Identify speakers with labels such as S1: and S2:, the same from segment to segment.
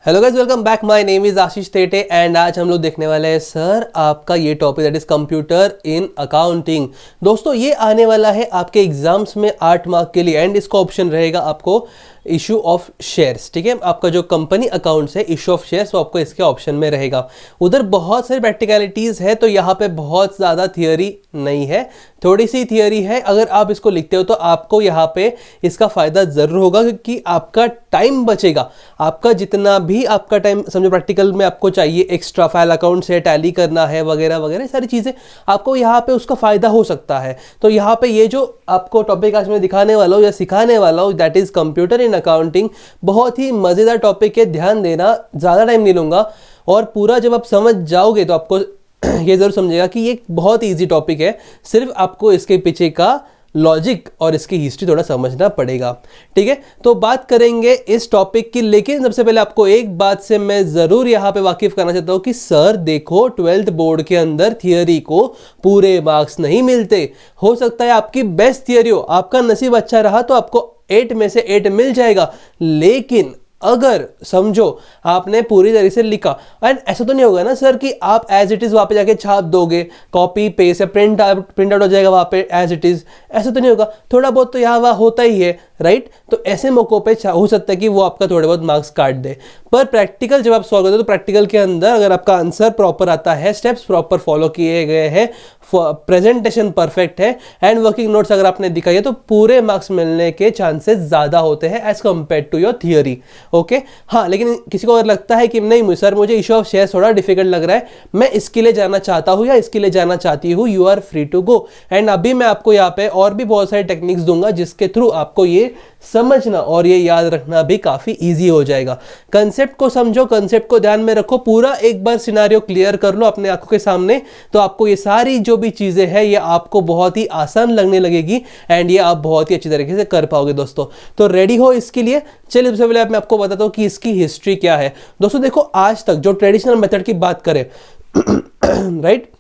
S1: Hello guys, welcome back. My name is Ashish Tete and आज हम लोग देखने वाले हैं सर आपका ये topic that is computer in accounting. दोस्तों ये आने वाला है आपके एग्जाम्स में 8 मार्क के लिए एंड इसका ऑप्शन रहेगा आपको इशू ऑफ शेयर्स। ठीक है, आपका जो कंपनी अकाउंट्स है इशू ऑफ शेयर्स वो आपको इसके ऑप्शन में रहेगा। उधर बहुत सारी प्रैक्टिकलिटीज़ है तो यहाँ पे बहुत ज़्यादा थियोरी नहीं है, थोड़ी सी थियोरी है। अगर आप इसको लिखते हो तो आपको यहाँ पे इसका फ़ायदा ज़रूर होगा क्योंकि आपका टाइम बचेगा। आपका जितना भी आपका टाइम समझो प्रैक्टिकल में आपको चाहिए, एक्स्ट्रा फाइल अकाउंट से टैली करना है वगैरह वगैरह सारी चीज़ें, आपको यहाँ पे उसका फ़ायदा हो सकता है। तो यहाँ पे ये जो आपको टॉपिक आज मैं दिखाने वाला हूँ या सिखाने वाला हूँ that is computer in accounting, बहुत ही मज़ेदार टॉपिक है। ध्यान देना, ज़्यादा टाइम नहीं लूँगा और पूरा जब आप समझ जाओगे तो आपको ये ज़रूर समझेगा कि ये बहुत ईजी टॉपिक है। सिर्फ आपको इसके पीछे का लॉजिक और इसकी हिस्ट्री थोड़ा समझना पड़ेगा। ठीक है, तो बात करेंगे इस टॉपिक की, लेकिन सबसे पहले आपको एक बात से मैं ज़रूर यहाँ पे वाकिफ करना चाहता हूँ कि सर देखो 12th बोर्ड के अंदर थियोरी को पूरे मार्क्स नहीं मिलते। हो सकता है आपकी बेस्ट थियोरी हो, आपका नसीब अच्छा रहा तो आपको 8 में से 8 मिल जाएगा, लेकिन अगर समझो आपने पूरी तरीके से लिखा एंड ऐसा तो नहीं होगा ना सर कि आप एज इट इज़ वहाँ पे जाके छाप दोगे, कॉपी पेस्ट या प्रिंट आउट हो जाएगा वहाँ पे एज इट इज़, ऐसा तो नहीं होगा। थोड़ा बहुत तो यहाँ वहाँ होता ही है, राइट। तो ऐसे मौक़ों पे हो सकता है कि वो आपका थोड़े बहुत मार्क्स काट दे, पर प्रैक्टिकल जब आप सॉल्व करते हो तो प्रैक्टिकल के अंदर अगर आपका आंसर प्रॉपर आता है, स्टेप्स प्रॉपर फॉलो किए गए हैं, प्रेजेंटेशन परफेक्ट है एंड वर्किंग नोट्स अगर आपने दिखाई है तो पूरे मार्क्स मिलने के चांसेस ज़्यादा होते हैं as compare to your theory. Okay, हाँ, लेकिन किसी को अगर लगता है कि नहीं सर मुझे इशू ऑफ शेयर थोड़ा डिफिकल्ट लग रहा है, मैं इसके लिए जाना चाहता हूँ या इसके लिए जाना चाहती हूँ, you are free to go. And अभी मैं आपको यहाँ पे और भी बहुत सारे टेक्निक्स दूंगा जिसके थ्रू आपको ये समझना और ये याद रखना भी काफ़ी ईजी हो जाएगा। कंसेप्ट को समझो, कंसेप्ट को ध्यान में रखो, पूरा एक बार सिनारियो क्लियर कर लो अपने आंखों के सामने, तो आपको ये सारी जो भी चीज़ें हैं ये आपको बहुत ही आसान लगने लगेगी एंड ये आप बहुत ही अच्छी तरीके से कर पाओगे दोस्तों। तो रेडी हो इसके लिए? चलिए सबसे पहले मैं आपको बताता हूँ कि इसकी हिस्ट्री क्या है। दोस्तों देखो, आज तक जो ट्रेडिशनल मेथड की बात करें राइट,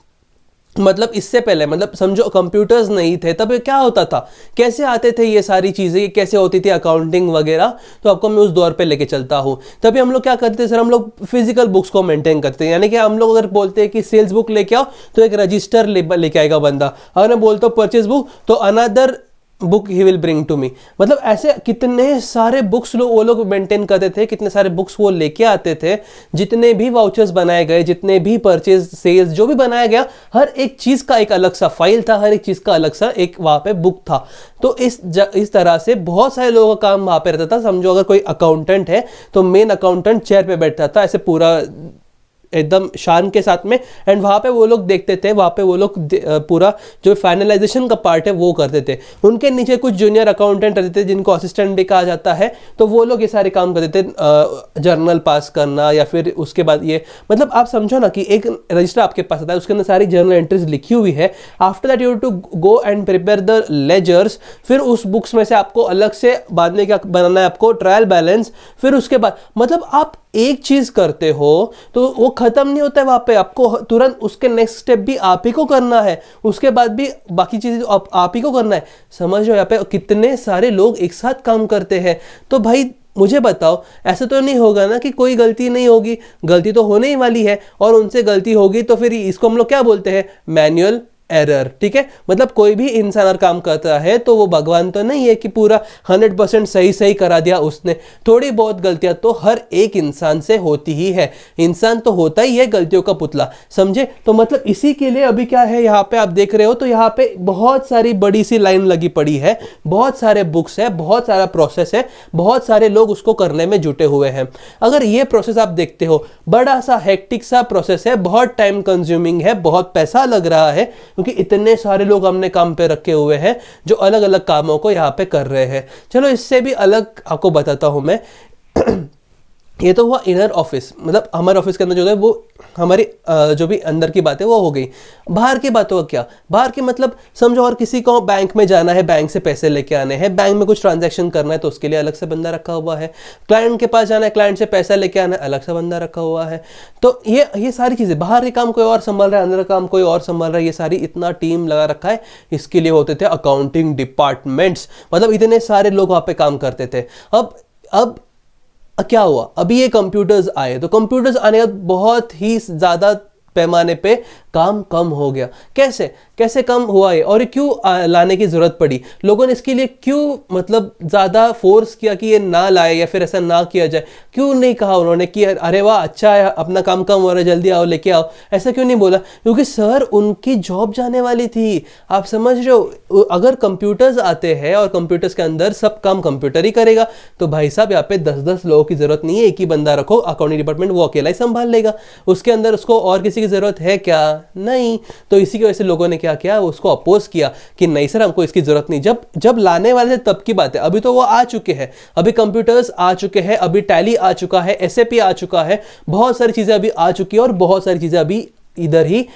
S1: मतलब इससे पहले मतलब समझो कंप्यूटर्स नहीं थे तब क्या होता था, कैसे आते थे ये सारी चीज़ें, कैसे होती थी अकाउंटिंग वगैरह, तो आपको मैं उस दौर पे लेके चलता हूँ। तभी हम लोग क्या करते थे सर, हम लोग फिजिकल बुक्स को मेंटेन करते हैं। यानी कि हम लोग अगर बोलते हैं कि सेल्स बुक लेके आओ तो एक रजिस्टर लेके आएगा बंदा, अगर मैं बोलता हूँ परचेज बुक तो another book he will bring to me. मतलब ऐसे कितने सारे बुक्स वो लोग मेंटेन करते थे, कितने सारे बुक्स वो लेके आते थे। जितने भी वाउचर्स बनाए गए, जितने भी परचेज सेल्स जो भी बनाया गया, हर एक चीज़ का एक अलग सा फाइल था, हर एक चीज़ का अलग सा एक वहाँ पे बुक था। तो इस तरह से बहुत सारे लोगों का काम वहाँ पे रहता था। समझो अगर कोई अकाउंटेंट है तो मेन अकाउंटेंट चेयर पे बैठता था ऐसे पूरा एकदम शान के साथ में, एंड वहाँ पे वो लोग देखते थे, वहाँ पे वो लोग पूरा जो फाइनलाइजेशन का पार्ट है वो करते थे। उनके नीचे कुछ जूनियर अकाउंटेंट रहते थे जिनको असिस्टेंट भी कहा जाता है, तो वो लोग ये सारे काम करते थे, जर्नल पास करना या फिर उसके बाद ये मतलब आप समझो ना कि एक रजिस्टर आपके पास आता है, उसके अंदर सारी जर्नल एंट्रीज लिखी हुई है। After that you to go and prepare the ledgers, फिर उस बुक्स में से आपको अलग से बाद में क्या बनाना है, आपको ट्रायल बैलेंस, फिर उसके बाद मतलब आप एक चीज करते हो तो वो खत्म नहीं होता है वहां पे, आपको तुरंत उसके नेक्स्ट स्टेप भी आप ही को करना है, उसके बाद भी बाकी चीजें आप ही को करना है। समझ लो यहाँ पे कितने सारे लोग एक साथ काम करते हैं। तो भाई मुझे बताओ, ऐसा तो नहीं होगा ना कि कोई गलती नहीं होगी, गलती तो होने ही वाली है, और उनसे गलती होगी तो फिर इसको हम लोग क्या बोलते हैं, मैन्युअल एरर। ठीक है, मतलब कोई भी इंसान अगर काम करता है तो वो भगवान तो नहीं है कि पूरा 100% सही करा दिया उसने। थोड़ी बहुत गलतियां तो हर एक इंसान से होती ही है, इंसान तो होता ही है गलतियों का पुतला, समझे। तो मतलब इसी के लिए अभी क्या है, यहाँ पे आप देख रहे हो तो यहाँ पे बहुत सारी बड़ी सी लाइन लगी पड़ी है, बहुत सारे बुक्स है, बहुत सारा प्रोसेस है, बहुत सारे लोग उसको करने में जुटे हुए हैं। अगर ये प्रोसेस आप देखते हो, बड़ा सा हेक्टिक सा प्रोसेस है, बहुत टाइम कंज्यूमिंग है, बहुत पैसा लग रहा है, क्योंकि इतने सारे लोग हमने काम पे रखे हुए हैं जो अलग अलग कामों को यहाँ पे कर रहे हैं। चलो इससे भी अलग आपको बताता हूं मैं ये तो हुआ इनर ऑफिस, मतलब हमारे ऑफिस के अंदर जो है वो हमारी जो भी अंदर की बात है वो हो गई। बाहर की बातों का क्या, बाहर की मतलब समझो और किसी को बैंक में जाना है, बैंक से पैसे लेके आने हैं, बैंक में कुछ ट्रांजैक्शन करना है तो उसके लिए अलग से बंदा रखा हुआ है, क्लाइंट के पास जाना है, क्लाइंट से पैसा लेके आना है, अलग से बंदा रखा हुआ है। तो ये सारी चीज़ें, बाहर के काम कोई और संभाल रहा है, अंदर का काम कोई और संभाल रहा है, ये सारी इतना टीम लगा रखा है। इसके लिए होते थे अकाउंटिंग डिपार्टमेंट्स, मतलब इतने सारे लोग वहाँ पे काम करते थे। अब क्या हुआ, अभी ये कंप्यूटर्स आए, तो कंप्यूटर्स आने के बाद बहुत ही ज़्यादा पैमाने पे काम कम हो गया। कैसे कैसे कम हुआ ये, और क्यों लाने की ज़रूरत पड़ी, लोगों ने इसके लिए क्यों मतलब ज़्यादा फोर्स किया कि ये ना लाए या फिर ऐसा ना किया जाए, क्यों नहीं कहा उन्होंने कि अरे वाह अच्छा है अपना काम कम हो रहा है जल्दी आओ लेके आओ, ऐसा क्यों नहीं बोला? क्योंकि सर उनकी जॉब जाने वाली थी। आप समझ रहे हो, अगर कंप्यूटर्स आते हैं और कंप्यूटर्स के अंदर सब काम कंप्यूटर ही करेगा तो भाई साहब यहाँ पे 10-10 लोगों की जरूरत नहीं है, एक ही बंदा रखो अकाउंटिंग डिपार्टमेंट, वो अकेला ही संभाल लेगा, उसके अंदर उसको और किसी की जरूरत है क्या? नहीं। तो इसी की वजह से लोगों ने क्या किया, उसको अपोज किया कि नहीं सर हमको इसकी जरूरत नहीं। जब जब लाने वाले थे तब की बात है, अभी तो वो आ चुके हैं, अभी कंप्यूटर्स आ चुके हैं, अभी टैली आ चुका है, एसएपी आ चुका है, बहुत सारी चीजें अभी आ चुकी है और बहुत सारी चीजें अभी इधर ही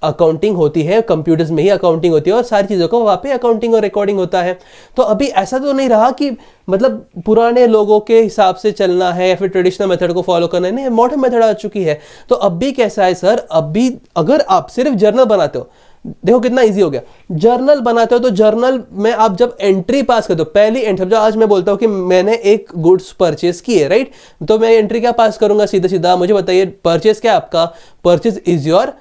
S1: अकाउंटिंग होती है, कंप्यूटर्स में ही अकाउंटिंग होती है और सारी चीज़ों को वहाँ पे अकाउंटिंग और रिकॉर्डिंग होता है। तो अभी ऐसा तो नहीं रहा कि मतलब पुराने लोगों के हिसाब से चलना है या फिर ट्रेडिशनल मेथड को फॉलो करना है, नहीं मॉडर्न मेथड आ चुकी है। तो अब भी कैसा है सर, अभी अगर आप सिर्फ जर्नल बनाते हो, देखो कितना इजी हो गया, जर्नल बनाते हो तो जर्नल में आप जब एंट्री पास करते हो, पहली एंट्री, जो आज मैं बोलता हूं कि मैंने एक गुड्स परचेस की है राइट, तो मैं एंट्री क्या पास करूंगा, सीधा सीधा मुझे बताइए परचेस क्या है आपका, purchase is your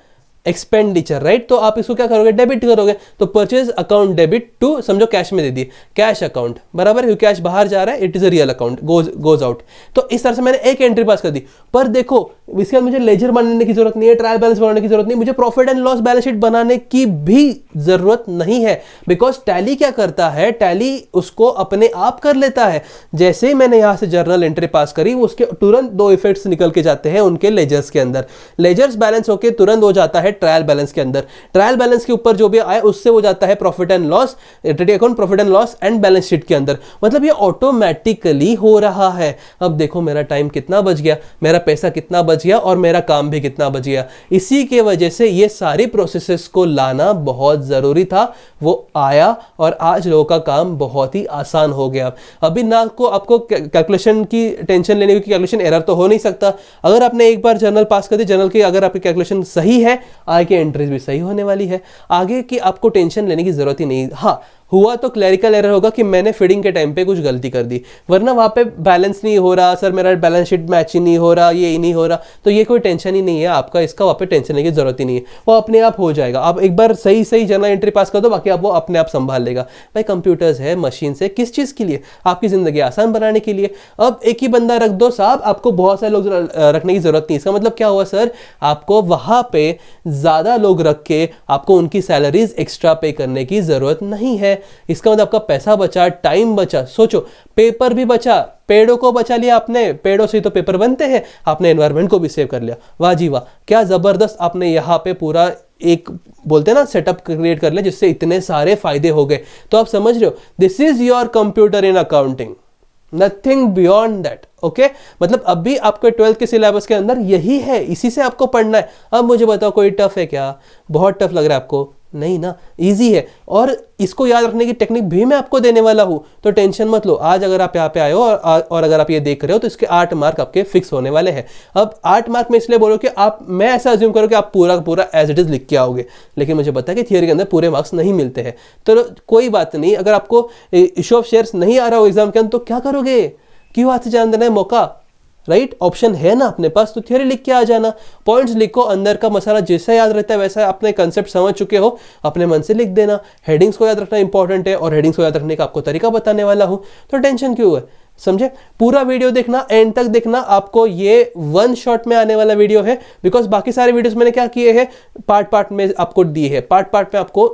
S1: expenditure right, तो आप इसको क्या करोगे, डेबिट करोगे, तो परचेज अकाउंट डेबिट टू, समझो कैश में दे दिए, कैश अकाउंट बराबर है, कैश बाहर जा रहा है, it is a real account, goes out. तो इस तरह से मैंने एक एंट्री पास कर दी। पर देखो इसके बाद मुझे लेजर बनाने की जरूरत नहीं है, ट्रायल बैलेंस बनाने की जरूरत नहीं, मुझे profit and loss balance sheet बनाने की भी जरूरत नहीं है, बिकॉज टैली क्या करता है, टैली उसको अपने आप कर लेता है। जैसे ही मैंने यहां से जर्नल एंट्री पास करी, उसके तुरंत दो इफेक्ट्स निकल के जाते हैं उनके लेजर्स के अंदर, लेजर्स बैलेंस होके तुरंत हो जाता है ट्रायल बैलेंस के अंदर, ट्रायल बैलेंस के ऊपर जो भी आए उससे वो जाता है profit and loss, account profit and loss and balance sheet के अंदर। मतलब ये ऑटोमेटिकली हो रहा है। अब देखो मेरा टाइम कितना बच गया, मेरा पैसा कितना बच गया और मेरा काम भी कितना बच गया। इसी के वजह से ये सारी प्रोसेसेस को लाना बहुत जरूरी था, वो आया और आज लोगों का काम बहुत ही आसान हो गया। अभी ना को आपको कैलकुलेशन की टेंशन लेने की, कैलकुलेशन एरर तो हो नहीं सकता। अगर आपने एक बार जर्नल पास कर दी, जर्नल की अगर आपकी कैलकुलेशन सही है, आगे एंट्रीज भी सही होने वाली है, आगे की आपको टेंशन लेने की जरूरत ही नहीं। हाँ हुआ तो क्लरिकल एरर होगा कि मैंने फीडिंग के टाइम पे कुछ गलती कर दी, वरना वहां पे बैलेंस नहीं हो रहा, सर मेरा बैलेंस शीट मैच ही नहीं हो रहा, ये ही नहीं हो रहा, तो ये कोई टेंशन ही नहीं है आपका, इसका वहां पे टेंशन लेने की जरूरत ही नहीं है, वो अपने आप हो जाएगा। आप एक बार सही सही जर्नल एंट्री पास कर दो, बाकी आप वो अपने आप संभाल लेगा। भाई कंप्यूटर्स है, मशीन से, किस चीज के लिए, आपकी जिंदगी आसान बनाने के लिए। अब एक ही बंदा रख दो साहब, आपको बहुत सारे लोग रखने की जरूरत नहीं। इसका मतलब क्या हुआ सर, आपको वहां पे ज्यादा लोग रख के आपको उनकी सैलरीज एक्स्ट्रा पे करने की जरूरत नहीं है। इसका मतलब आपका पैसा बचा, टाइम बचा, सोचो पेपर भी बचा, पेड़ों को बचा लिया आपने, पेड़ों से तो पेपर बनते हैं, आपने एनवायरनमेंट को भी सेव कर लिया। वाह जी वाह, क्या जबरदस्त आपने यहाँ पे पूरा एक बोलते हैं ना सेटअप क्रिएट कर लिया जिससे इतने सारे फायदे हो गए। तो आप समझ रहे हो, this is your computer in accounting, nothing beyond that. Okay मतलब अभी आपके 12th के सिलेबस के अंदर यही है, इसी से आपको पढ़ना है। अब मुझे बताओ कोई टफ है क्या, बहुत टफ लग रहा है आपको? नहीं ना, इजी है। और इसको याद रखने की टेक्निक भी मैं आपको देने वाला हूं, तो टेंशन मत लो। आज अगर आप यहाँ पे आए हो और अगर आप ये देख रहे हो तो इसके 8 मार्क आपके फिक्स होने वाले हैं। अब 8 मार्क में इसलिए बोलो कि आप, मैं ऐसा अज्यूम करो कि आप पूरा पूरा एज इट इज लिख के आओगे, लेकिन मुझे पता है कि थियरी के अंदर पूरे मार्क्स नहीं मिलते हैं। तो कोई बात नहीं, अगर आपको इशू ऑफ शेयर्स नहीं आ रहा हो एग्जाम के अंदर तो क्या करोगे, क्यों हाथ से जान देना है मौका, राइट ऑप्शन है ना अपने पास, तो थियरी लिख के आ जाना, पॉइंट्स लिखो, अंदर का मसाला जैसा याद रहता है वैसा अपने कंसेप्ट समझ चुके हो, अपने मन से लिख देना। हेडिंग्स को याद रखना इंपॉर्टेंट है और हेडिंग्स को याद रखने का आपको तरीका बताने वाला हूं, तो टेंशन क्यों है, समझे? पूरा वीडियो देखना, एंड तक देखना, आपको ये वन शॉट में आने वाला वीडियो है, बिकॉज बाकी सारे वीडियोस मैंने क्या किए हैं, पार्ट पार्ट में आपको दिए हैं, पार्ट पार्ट में आपको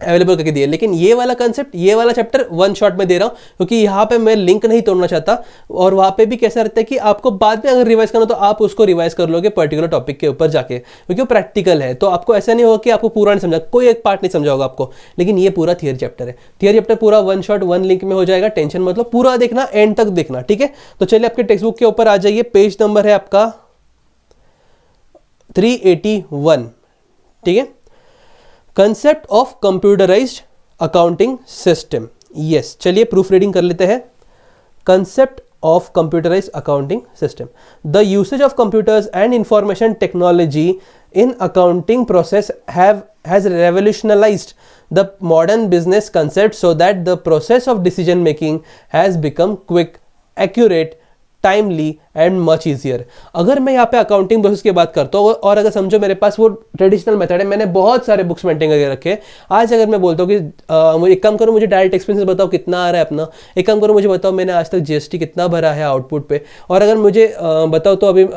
S1: अवेलेबल करके दिए, लेकिन ये वाला कंसेप्ट, ये वाला चैप्टर वन शॉट में दे रहा हूं क्योंकि यहाँ पे मैं लिंक नहीं तोड़ना चाहता। और वहाँ पे भी कैसा रहता है कि आपको बाद में अगर रिवाइज करना तो आप उसको रिवाइज कर लोगे पर्टिकुलर टॉपिक के ऊपर जाके, क्योंकि वो प्रैक्टिकल है। तो आपको ऐसा नहीं होगा कि आपको पूरा नहीं समझा, कोई एक पार्ट नहीं समझा होगा आपको, लेकिन ये पूरा थियरी चैप्टर है। थियरी चैप्टर पूरा वन शॉट वन लिंक में हो जाएगा, टेंशन मतलब पूरा देखना, एंड तक देखना, ठीक है? तो चलिए आपके टेक्स्ट बुक के ऊपर आ जाइए, पेज नंबर है आपका 381, ठीक है? Concept of computerised accounting system, yes. चलिए प्रूफ रीडिंग कर लेते हैं। Concept of computerised accounting system, the usage of computers and information technology in accounting process has revolutionized the modern business concept so that the process of decision making has become quick, accurate timely and much easier. अगर मैं यहाँ पे accounting process की बात करता हूँ और अगर समझो मेरे पास वो ट्रेडिशनल मेथड है, मैंने बहुत सारे बुक्स मेंटेन करके रखे हैं, आज अगर मैं बोलता हूँ कि मुझे एक काम करो, मुझे डायरेक्ट एक्सपेंसेस बताओ कितना आ रहा है अपना, एक काम करो मुझे बताओ मैंने आज तक जीएसटी कितना भरा है आउटपुट पे, और अगर मुझे बताओ तो अभी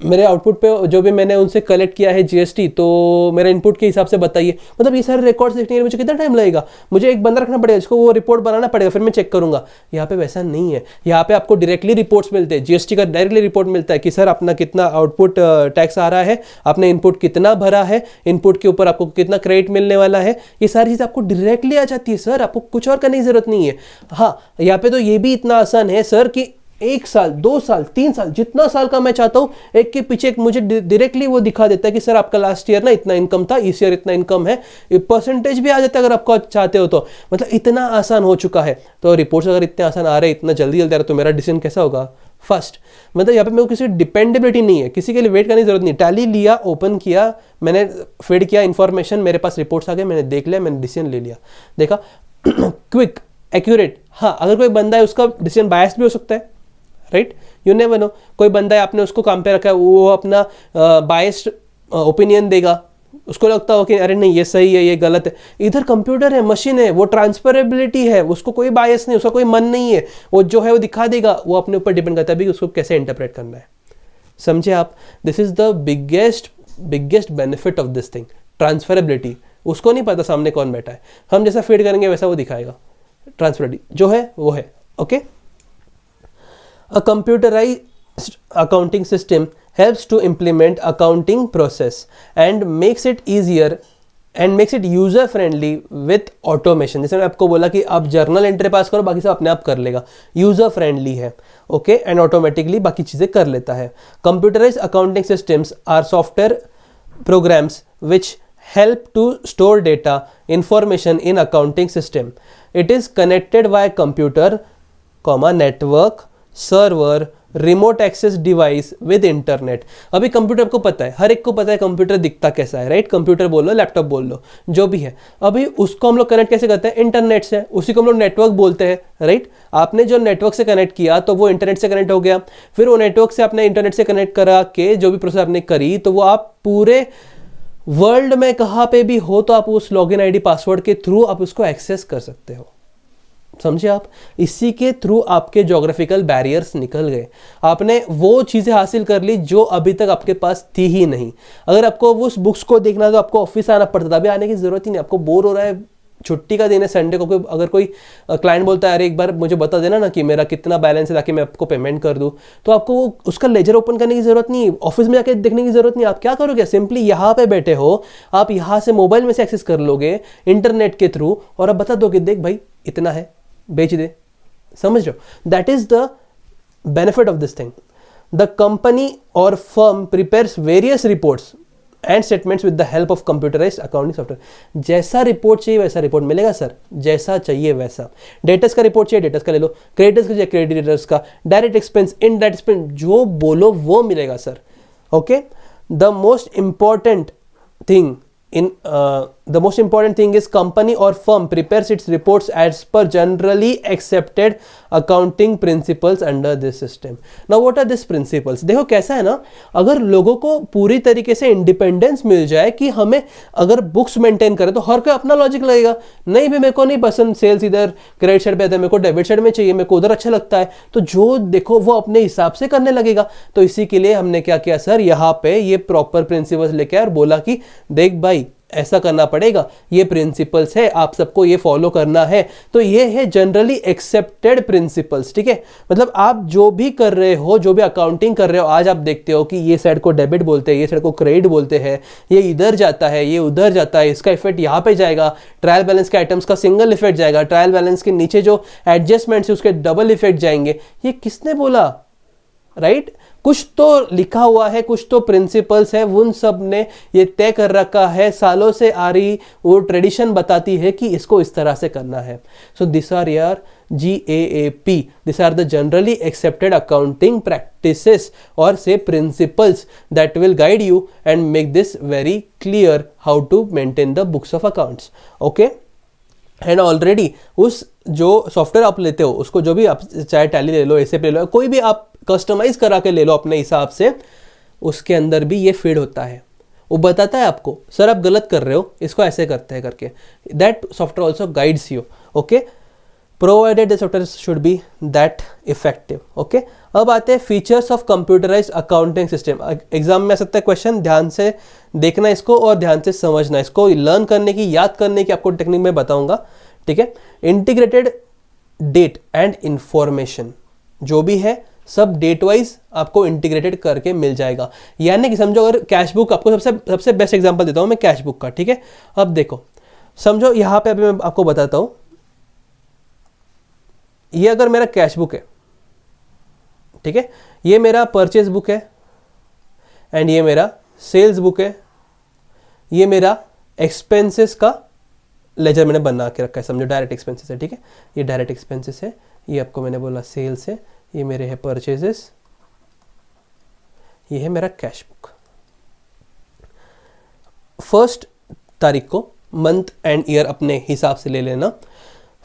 S1: मेरे आउटपुट पे जो भी मैंने उनसे कलेक्ट किया है जीएसटी, तो मेरे इनपुट के हिसाब से बताइए। मतलब ये सारे रिकॉर्ड्स देखने के लिए मुझे कितना टाइम लगेगा, मुझे एक बंदा रखना पड़ेगा जिसको वो रिपोर्ट बनाना पड़ेगा, फिर मैं चेक करूंगा। यहाँ पे वैसा नहीं है, यहाँ पे आपको डायरेक्टली रिपोर्ट्स मिलते हैं, जीएसटी का डायरेक्टली रिपोर्ट मिलता है कि सर अपना कितना आउटपुट टैक्स आ रहा है, आपने इनपुट कितना भरा है, इनपुट के ऊपर आपको कितना क्रेडिट मिलने वाला है, ये सारी चीज़ आपको डायरेक्टली आ जाती है सर, आपको कुछ और करने की जरूरत नहीं है। हाँ, यहाँ पे तो ये भी इतना आसान है सर कि 1 साल 2 साल 3 साल जितना साल का मैं चाहता हूं, एक के पीछे एक मुझे डायरेक्टली वो दिखा देता है कि सर आपका लास्ट ईयर ना इतना इनकम था, इस ईयर इतना इनकम है, परसेंटेज भी आ जाता है अगर आपको चाहते हो तो। मतलब इतना आसान हो चुका है। तो रिपोर्ट्स अगर इतने आसान आ रहे, इतना जल्दी जल्दी आ रहे, तो मेरा डिसीजन कैसा होगा? फर्स्ट। मतलब यहाँ पे मेरे को किसी डिपेंडेबिलिटी नहीं है, किसी के लिए वेट करने की जरूरत नहीं। टैली लिया, ओपन किया, मैंने फीड किया इन्फॉर्मेशन, मेरे पास रिपोर्ट्स आ गए, मैंने देख लिया, मैंने डिसीजन ले लिया, देखा। Quick, accurate. हाँ, अगर कोई बंदा है उसका डिसीजन बायस भी हो सकता है, राइट, यू नेवर नो। कोई बंदा है आपने उसको काम पे रखा है, वो अपना बायस्ड ओपिनियन देगा, उसको लगता हो कि अरे नहीं ये सही है ये गलत है। इधर कंप्यूटर है, मशीन है, वो ट्रांसफरेबिलिटी है, उसको कोई बायस नहीं, उसका कोई मन नहीं है, वो जो है वो दिखा देगा। वो अपने ऊपर डिपेंड करता है भी उसको कैसे इंटरप्रेट करना है, समझे आप? This is the biggest benefit of this thing, transferability. उसको नहीं पता सामने कौन बैठा है, हम जैसा फीड करेंगे वैसा वो दिखाएगा। ट्रांसफरेबिलिटी जो है वो है, okay. A computerized accounting system helps to implement accounting process and makes it easier and makes it user friendly with automation। जैसे मैंने आपको बोला कि आप जर्नल एंट्री पास करो, बाकी सब अपने आप कर लेगा, यूजर फ्रेंडली है, ओके, एंड ऑटोमेटिकली बाकी चीजें कर लेता है। Computerised accounting systems are software programs which help to store data information in accounting system. It is connected via computer, network, server, remote access device with internet. अभी computer आपको पता है, हर एक को पता है कंप्यूटर दिखता कैसा है, राइट? कंप्यूटर बोल लो, लैपटॉप बोल लो, जो भी है। अभी उसको हम लोग कनेक्ट कैसे करते हैं? इंटरनेट से। उसी को हम लोग नेटवर्क बोलते हैं, राइट? आपने जो नेटवर्क से कनेक्ट किया तो वो इंटरनेट से कनेक्ट हो गया, फिर वो नेटवर्क से आपने इंटरनेट से कनेक्ट करा के जो भी प्रोसेस आपने करी, तो वो आप पूरे वर्ल्ड में कहाँ पे भी हो तो आप उस लॉगिन आईडी पासवर्ड के थ्रू आप उसको एक्सेस कर सकते हो, समझे आप? इसी के थ्रू आपके ज्योग्राफिकल बैरियर्स निकल गए, आपने वो चीज़ें हासिल कर ली जो अभी तक आपके पास थी ही नहीं। अगर आपको उस बुक्स को देखना तो आपको ऑफिस आना पड़ता था, अभी आने की जरूरत ही नहीं। आपको बोर हो रहा है, छुट्टी का दिन है संडे को, अगर कोई क्लाइंट बोलता है अरे एक बार मुझे बता देना ना कि मेरा कितना बैलेंस है ताकि मैं आपको पेमेंट कर दूं, तो आपको उसका लेजर ओपन करने की जरूरत नहीं, ऑफिस में जाके देखने की जरूरत नहीं। आप क्या करोगे? सिंपली यहाँ पे बैठे हो, आप यहाँ से मोबाइल में से एक्सेस कर लोगे इंटरनेट के थ्रू, और आप बता दोगे देख भाई इतना है, बेच दे। समझ रहे हो? That is the benefit of this thing. The company और firm prepares various reports and statements with the help of computerised accounting software. जैसा रिपोर्ट चाहिए वैसा रिपोर्ट मिलेगा सर, जैसा चाहिए वैसा। डेटर्स का रिपोर्ट चाहिए डेटर्स का ले लो, क्रेडिटर्स का चाहिए क्रेडिटर्स का, डायरेक्ट एक्सपेंस, इनडायरेक्ट एक्सपेंस, जो बोलो वो मिलेगा sir, okay. The most important thing the most important thing is company or firm prepares its reports as per generally accepted accounting principles under this system. Now what are these principles? देखो कैसा है ना, अगर लोगों को पूरी तरीके से इंडिपेंडेंस मिल जाए कि हमें अगर बुक्स मेंटेन करें तो हर कोई अपना लॉजिक लगेगा, नहीं भी मेरे को नहीं पसंद सेल्स इधर क्रेडिट साइड पे आता है, मेरे को डेबिट साइड में चाहिए, मेरे को उधर अच्छा लगता है, तो जो देखो वो अपने हिसाब से करने लगेगा। तो इसी के लिए हमने क्या किया सर, यहाँ पे ये प्रॉपर प्रिंसिपल्स लेके आए और बोला कि देख भाई ऐसा करना पड़ेगा, ये प्रिंसिपल्स है, आप सबको ये फॉलो करना है। तो ये है जनरली एक्सेप्टेड प्रिंसिपल्स, ठीक है? मतलब आप जो भी कर रहे हो, जो भी अकाउंटिंग कर रहे हो, आज आप देखते हो कि ये साइड को डेबिट बोलते हैं, ये साइड को क्रेडिट बोलते हैं, ये इधर जाता है, ये उधर जाता है, इसका इफेक्ट यहाँ पे जाएगा, ट्रायल बैलेंस के आइटम्स का सिंगल इफेक्ट जाएगा, ट्रायल बैलेंस के नीचे जो एडजस्टमेंट्स है उसके डबल इफेक्ट जाएंगे। ये किसने बोला, राइट? कुछ तो लिखा हुआ है, कुछ तो प्रिंसिपल्स है, उन सब ने ये तय कर रखा है, सालों से आ रही वो ट्रेडिशन बताती है कि इसको इस तरह से करना है। सो दिस आर यार GAAP, this are the generally accepted accounting practices और से principles that will guide you and make this very clear how to maintain the books of accounts, okay. And already उस जो software आप लेते हो उसको, जो भी आप चाहे टैली ले लो, एसएपी ले लो, कोई भी आप कस्टमाइज करा के ले लो अपने हिसाब से, उसके अंदर भी ये फीड होता है। वो बताता है आपको सर आप गलत कर रहे हो, इसको ऐसे करते हैं करके। That software also guides you, okay, provided the software should be that effective, okay. अब आते हैं features of computerised accounting system. Exam में आ सकता है क्वेश्चन, ध्यान से देखना इसको और ध्यान से समझना इसको, लर्न करने की, याद करने की आपको टेक्निक में बताऊंगा, ठीक है। इंटीग्रेटेड डेट एंड इंफॉर्मेशन, जो भी है सब डेट वाइज आपको इंटीग्रेटेड करके मिल जाएगा। यानी कि समझो अगर कैश बुक, आपको सबसे बेस्ट एग्जांपल देता हूं मैं कैश बुक का, ठीक है। अब देखो, समझो यहां पे अभी मैं आपको बताता हूं, ये अगर मेरा कैश बुक है, ठीक है, ये मेरा परचेज बुक है एंड ये मेरा सेल्स बुक है, ये मेरा एक्सपेंसेस का लेजर मैंने बना के रखा है, समझो डायरेक्ट एक्सपेंसेस है, ठीक है, ये डायरेक्ट एक्सपेंसेस है, ये आपको मैंने बोला सेल्स है, ये मेरे है परचेजेस, ये है मेरा कैश बुक। फर्स्ट तारीख को मंथ एंड ईयर अपने हिसाब से ले लेना।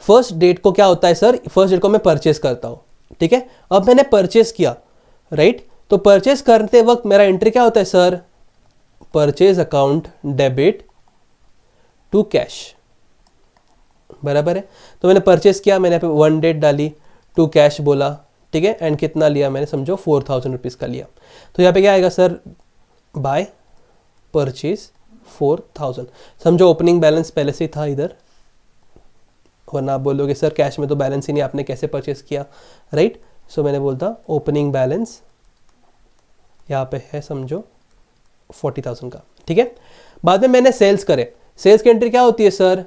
S1: फर्स्ट डेट को क्या होता है सर, फर्स्ट डेट को मैं परचेस करता हूं, ठीक है। अब मैंने परचेस किया, राइट, तो परचेस करते वक्त मेरा एंट्री क्या होता है sir, purchase account debit to cash, बराबर है। तो मैंने परचेस किया, मैंने यहाँ पे 1 डेट डाली, टू कैश बोला, ठीक है, एंड कितना लिया मैंने, समझो 4000 रुपीज़ का लिया। तो यहाँ पे क्या आएगा सर, बाय परचेज 4000, समझो ओपनिंग बैलेंस पहले से ही था इधर, वरना आप बोलोगे सर कैश में तो बैलेंस ही नहीं, आपने कैसे परचेस किया, राइट। सो मैंने बोलता ओपनिंग बैलेंस यहाँ पे है समझो 40,000 का, ठीक है। बाद में मैंने सेल्स करे, सेल्स की एंट्री क्या होती है sir,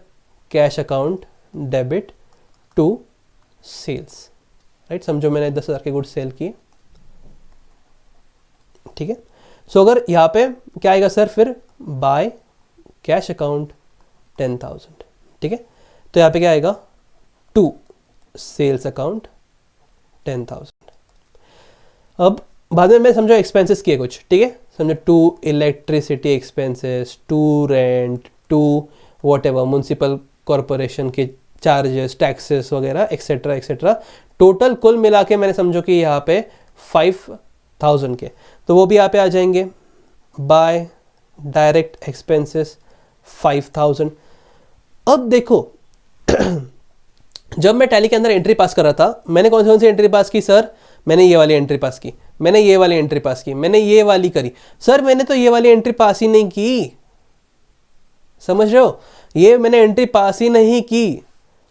S1: cash account debit to sales, right. समझो मैंने 10,000 के गुड्स सेल किए, ठीक है। सो अगर यहाँ पे क्या आएगा सर, फिर बाय कैश अकाउंट 10,000, ठीक है। तो यहाँ पे क्या आएगा, टू सेल्स अकाउंट 10,000। अब बाद में मैं समझो एक्सपेंसेस किए कुछ, ठीक है, समझो to electricity expenses, to rent, to whatever municipal corporation के चार्जेस, टैक्सेस वगैरह एक्सेट्रा एक्सेट्रा, टोटल कुल मिला के मैंने समझो कि यहाँ पे 5,000 के, तो वो भी यहाँ पे आ जाएंगे, बाय डायरेक्ट एक्सपेंसेस 5,000। अब देखो जब मैं टैली के अंदर एंट्री पास कर रहा था, मैंने कौन सी एंट्री पास की सर, मैंने ये वाली एंट्री पास की, मैंने ये वाली एंट्री पास की, मैंने ये वाली करी, सर मैंने तो ये वाली एंट्री पास ही नहीं की, समझ रहे हो, ये मैंने एंट्री पास ही नहीं की,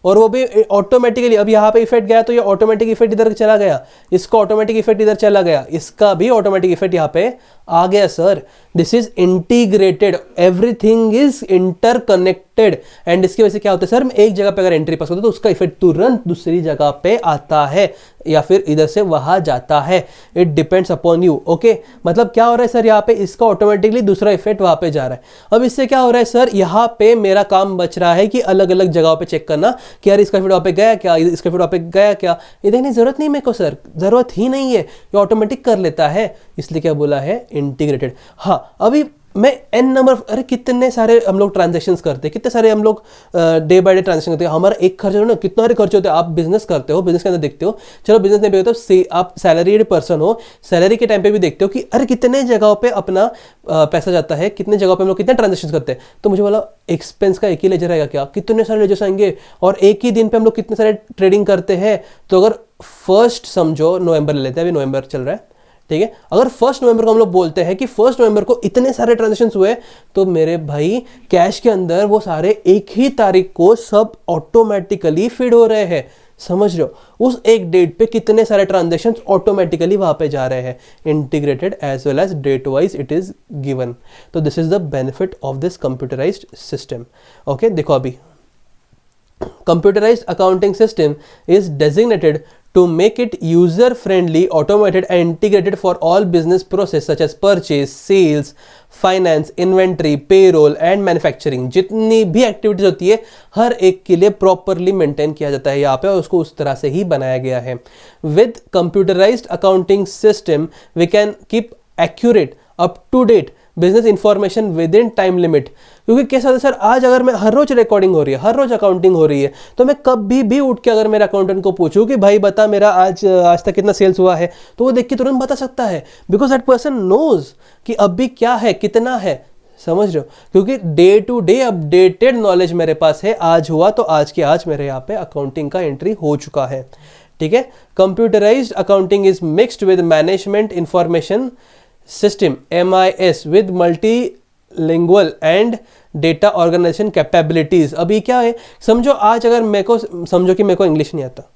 S1: और वो भी ऑटोमेटिकली। अब यहाँ पे इफेक्ट गया तो ये ऑटोमेटिक इफेक्ट इधर चला गया, इसका ऑटोमेटिक इफेक्ट इधर चला गया, इसका भी ऑटोमेटिक इफेक्ट यहाँ पे आ गया sir. This is integrated, everything is interconnected, and इसकी वजह से क्या होता है सर, मैं एक जगह पे अगर एंट्री पास करता हूं तो उसका इफेक्ट तुरंत दूसरी जगह पे आता है या फिर इधर से वहां जाता है, it depends upon you, okay. मतलब क्या हो रहा है सर, यहाँ पे इसका ऑटोमेटिकली दूसरा इफेक्ट वहां पे जा रहा है। अब इससे क्या हो रहा है सर, यहाँ पे मेरा काम बच रहा है कि अलग अलग जगहों पे चेक करना कि यार इसका इफेक्ट वहां पे गया क्या, इसका इफेक्ट वहां पे गया क्या, ये देखने की जरूरत नहीं मेरे को सर, जरूरत ही नहीं है, ये ऑटोमेटिक कर लेता है, इसलिए क्या बोला है, इंटीग्रेटेड। हाँ, अभी मैं एन नंबर, अरे कितने सारे हम लोग ट्रांजेक्शंस करते हैं, कितने सारे हम लोग डे बाय डे ट्रांजेक्शन करते हैं, हमारा एक खर्च हो ना, कितना सारे खर्च होते हैं। आप बिजनेस करते हो, बिजनेस के अंदर देखते हो, चलो बिजनेस नहीं भी होता, आप सैलरीड पर्सन हो, सैलरी के टाइम पे भी देखते हो कि अरे कितने जगहों पे अपना पैसा जाता है, कितने जगहों पे हम लोग कितने ट्रांजेक्शन करते हैं। तो मुझे बोला एक्सपेंस का एक ही लेजर आएगा क्या, कितने सारे लेजर्स आएंगे, और एक ही दिन पे हम लोग कितने सारे ट्रेडिंग करते हैं। तो अगर फर्स्ट समझो नवंबर ले लेते हैं, अभी नवंबर चल रहा है, ठीक है, अगर 1 नवंबर को हम लोग बोलते हैं कि 1 नवंबर को इतने सारे ट्रांजेक्शन हुए, तो मेरे भाई कैश के अंदर वो सारे एक ही तारीख को सब ऑटोमेटिकली फीड हो रहे हैं, समझ रहे हो, उस एक डेट पे कितने सारे ट्रांजेक्शन ऑटोमेटिकली वहां पे जा रहे हैं, integrated as well as date wise it is given. तो this is the benefit of this computerised system, okay. देखो अभी computerized accounting system is designated to make it user friendly, automated and integrated for all business process such as purchase, sales, finance, inventory, payroll and manufacturing। जितनी भी activities होती है हर एक के लिए properly maintain किया जाता है यहाँ पे, और उसको उस तरह से ही बनाया गया है। With computerized accounting system we can keep accurate, up to date business information with in time limit. क्योंकि कैसा होता है सर, आज अगर मैं हर रोज रिकॉर्डिंग हो रही है, हर रोज अकाउंटिंग हो रही है, तो मैं कभी भी उठ के अगर मेरे अकाउंटेंट को पूछूं कि भाई बता मेरा आज तक कितना सेल्स हुआ है, तो वो देख के तुरंत बता सकता है, बिकॉज दैट पर्सन नोज कि अभी क्या है, कितना है। समझ रहे हो? क्योंकि day to day updated knowledge मेरे पास है, आज हुआ तो आज के आज मेरे यहाँ पे अकाउंटिंग का एंट्री हो चुका है। ठीक है। Computerised accounting is mixed with management information system MIS with multilingual and data organisation capabilities. अभी क्या है, समझो आज अगर समझो कि मेरे को इंग्लिश नहीं आता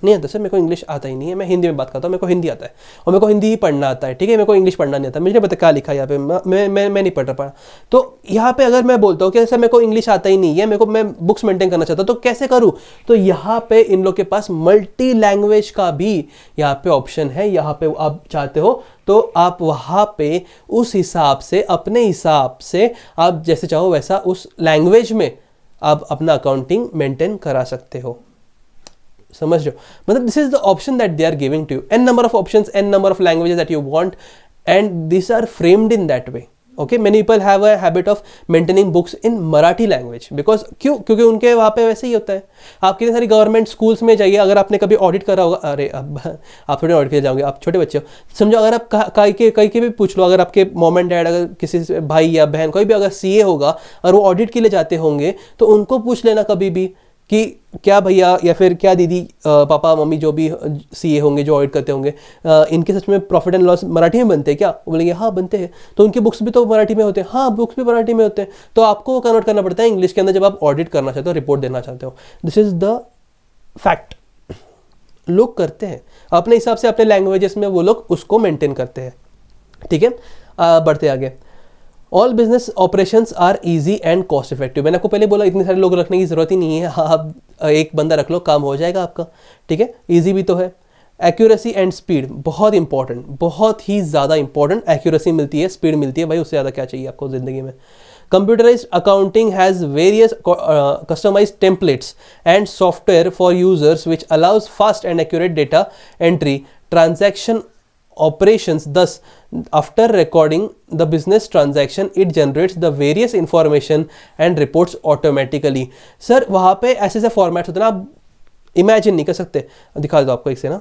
S1: सर, मेरे को इंग्लिश आता ही नहीं है, मैं हिंदी में बात करता हूँ, मेरे को हिंदी आता है और मेरे को हिंदी ही पढ़ना आता है। ठीक है, मेरे को इंग्लिश पढ़ना नहीं आता, मुझे नहीं पता क्या लिखा है यहाँ पे, मैं नहीं पढ़ रहा। तो यहाँ पे अगर मैं बोलता हूँ कि सर मेरे को इंग्लिश आता ही नहीं है, मैं बुक्स मेंटेन करना चाहता हूँ, तो कैसे करूँ? तो यहाँ पे इन लोग के पास मल्टी लैंग्वेज का भी यहाँ पे ऑप्शन है। यहाँ पे आप चाहते हो तो आप वहाँ पे उस हिसाब से, अपने हिसाब से आप जैसे चाहो वैसा उस लैंग्वेज में आप अपना अकाउंटिंग मेंटेन करा सकते हो। समझ रहे हो? मतलब this is the option that they are giving to you, n number of options, n number of languages that you want, and this are framed in that way. Okay, many people have a habit of maintaining books in Marathi language, because क्योंकि उनके वहाँ पे वैसे ही होता है। आप कितनी सारी गवर्नमेंट स्कूल्स में जाइए, अगर आपने कभी ऑडिट करा होगा, अरे अब आप थोड़े ऑडिट के जाओगे, आप छोटे बच्चे हो, समझो अगर आप कहीं के भी पूछ लो, अगर आपके मॉम एंड डैड, अगर किसी भाई या बहन कोई भी अगर CA होगा और वो ऑडिट के लिए जाते होंगे, तो उनको पूछ लेना कभी भी कि क्या भैया या फिर क्या दीदी, पापा मम्मी जो भी CA होंगे, जो ऑडिट करते होंगे, इनके सच में प्रॉफिट एंड लॉस मराठी में बनते हैं क्या? वो बोलेंगे हाँ बनते हैं। तो उनके बुक्स भी तो मराठी में होते हैं? हाँ बुक्स भी मराठी में होते हैं। तो आपको कन्वर्ट करना पड़ता है इंग्लिश के अंदर जब आप ऑडिट करना चाहते हो, रिपोर्ट देना चाहते हो। This is the fact. लोग करते हैं अपने हिसाब से, अपने लैंग्वेजेस में वो लोग उसको मेंटेन करते हैं। ठीक है, बढ़ते आगे। All business operations are easy and cost effective. मैंने आपको पहले बोला इतने सारे लोग रखने की जरूरत ही नहीं है, आप एक बंदा रख लो, काम हो जाएगा आपका। ठीक है, इजी भी तो है। एक्यूरेसी एंड स्पीड बहुत इंपॉर्टेंट, बहुत ही ज़्यादा इंपॉर्टेंट। एक्यूरेसी मिलती है, स्पीड मिलती है, भाई उससे ज़्यादा क्या चाहिए आपको ज़िंदगी में। Computerized accounting has various customized templates and software for users which allows fast and accurate data entry, transaction operations. Thus, after recording the business transaction, it generates the various information and reports automatically. Sir वहाँ पे ऐसे ऐसे formats होते हैं ना, आप imagine नहीं कर सकते। दिखा दो आपको एक से ना,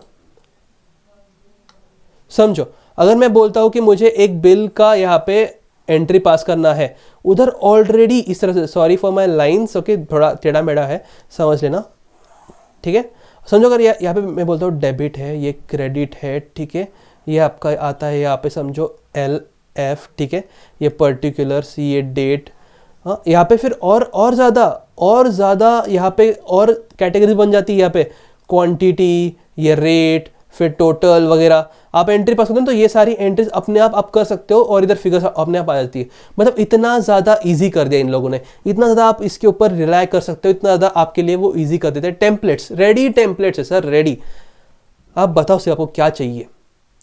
S1: समझो अगर मैं बोलता हूँ कि मुझे एक बिल का यहाँ पे एंट्री पास करना है, उधर ऑलरेडी इस तरह से, sorry for my lines, okay थोड़ा टेढ़ा मेढ़ा है, समझ लेना। ठीक है, समझो अगर यहाँ पे मैं बोलता हूँ डेबिट है, ये क्रेडिट है, ठीक है, ये आपका आता है यहाँ पे समझो LF, ठीक है, ये पर्टिकुलर्स, ये डेट, हाँ यहाँ पे फिर और ज़्यादा यहाँ पे और कैटेगरीज बन जाती है। यहाँ पे क्वांटिटी, ये रेट, फिर टोटल वगैरह आप एंट्री पास करते हैं, तो ये सारी एंट्रीज अपने आप कर सकते हो और इधर फिगर्स अपने आप आ जाती है। मतलब इतना ज़्यादा इजी कर दिया इन लोगों ने, इतना ज़्यादा आप इसके ऊपर रिलाई कर सकते हो, इतना ज़्यादा आपके लिए वो इजी कर देते हैं। टेम्पलेट्स, रेडी टेम्पलेट्स है सर, रेडी। आप बताओ से आपको क्या चाहिए।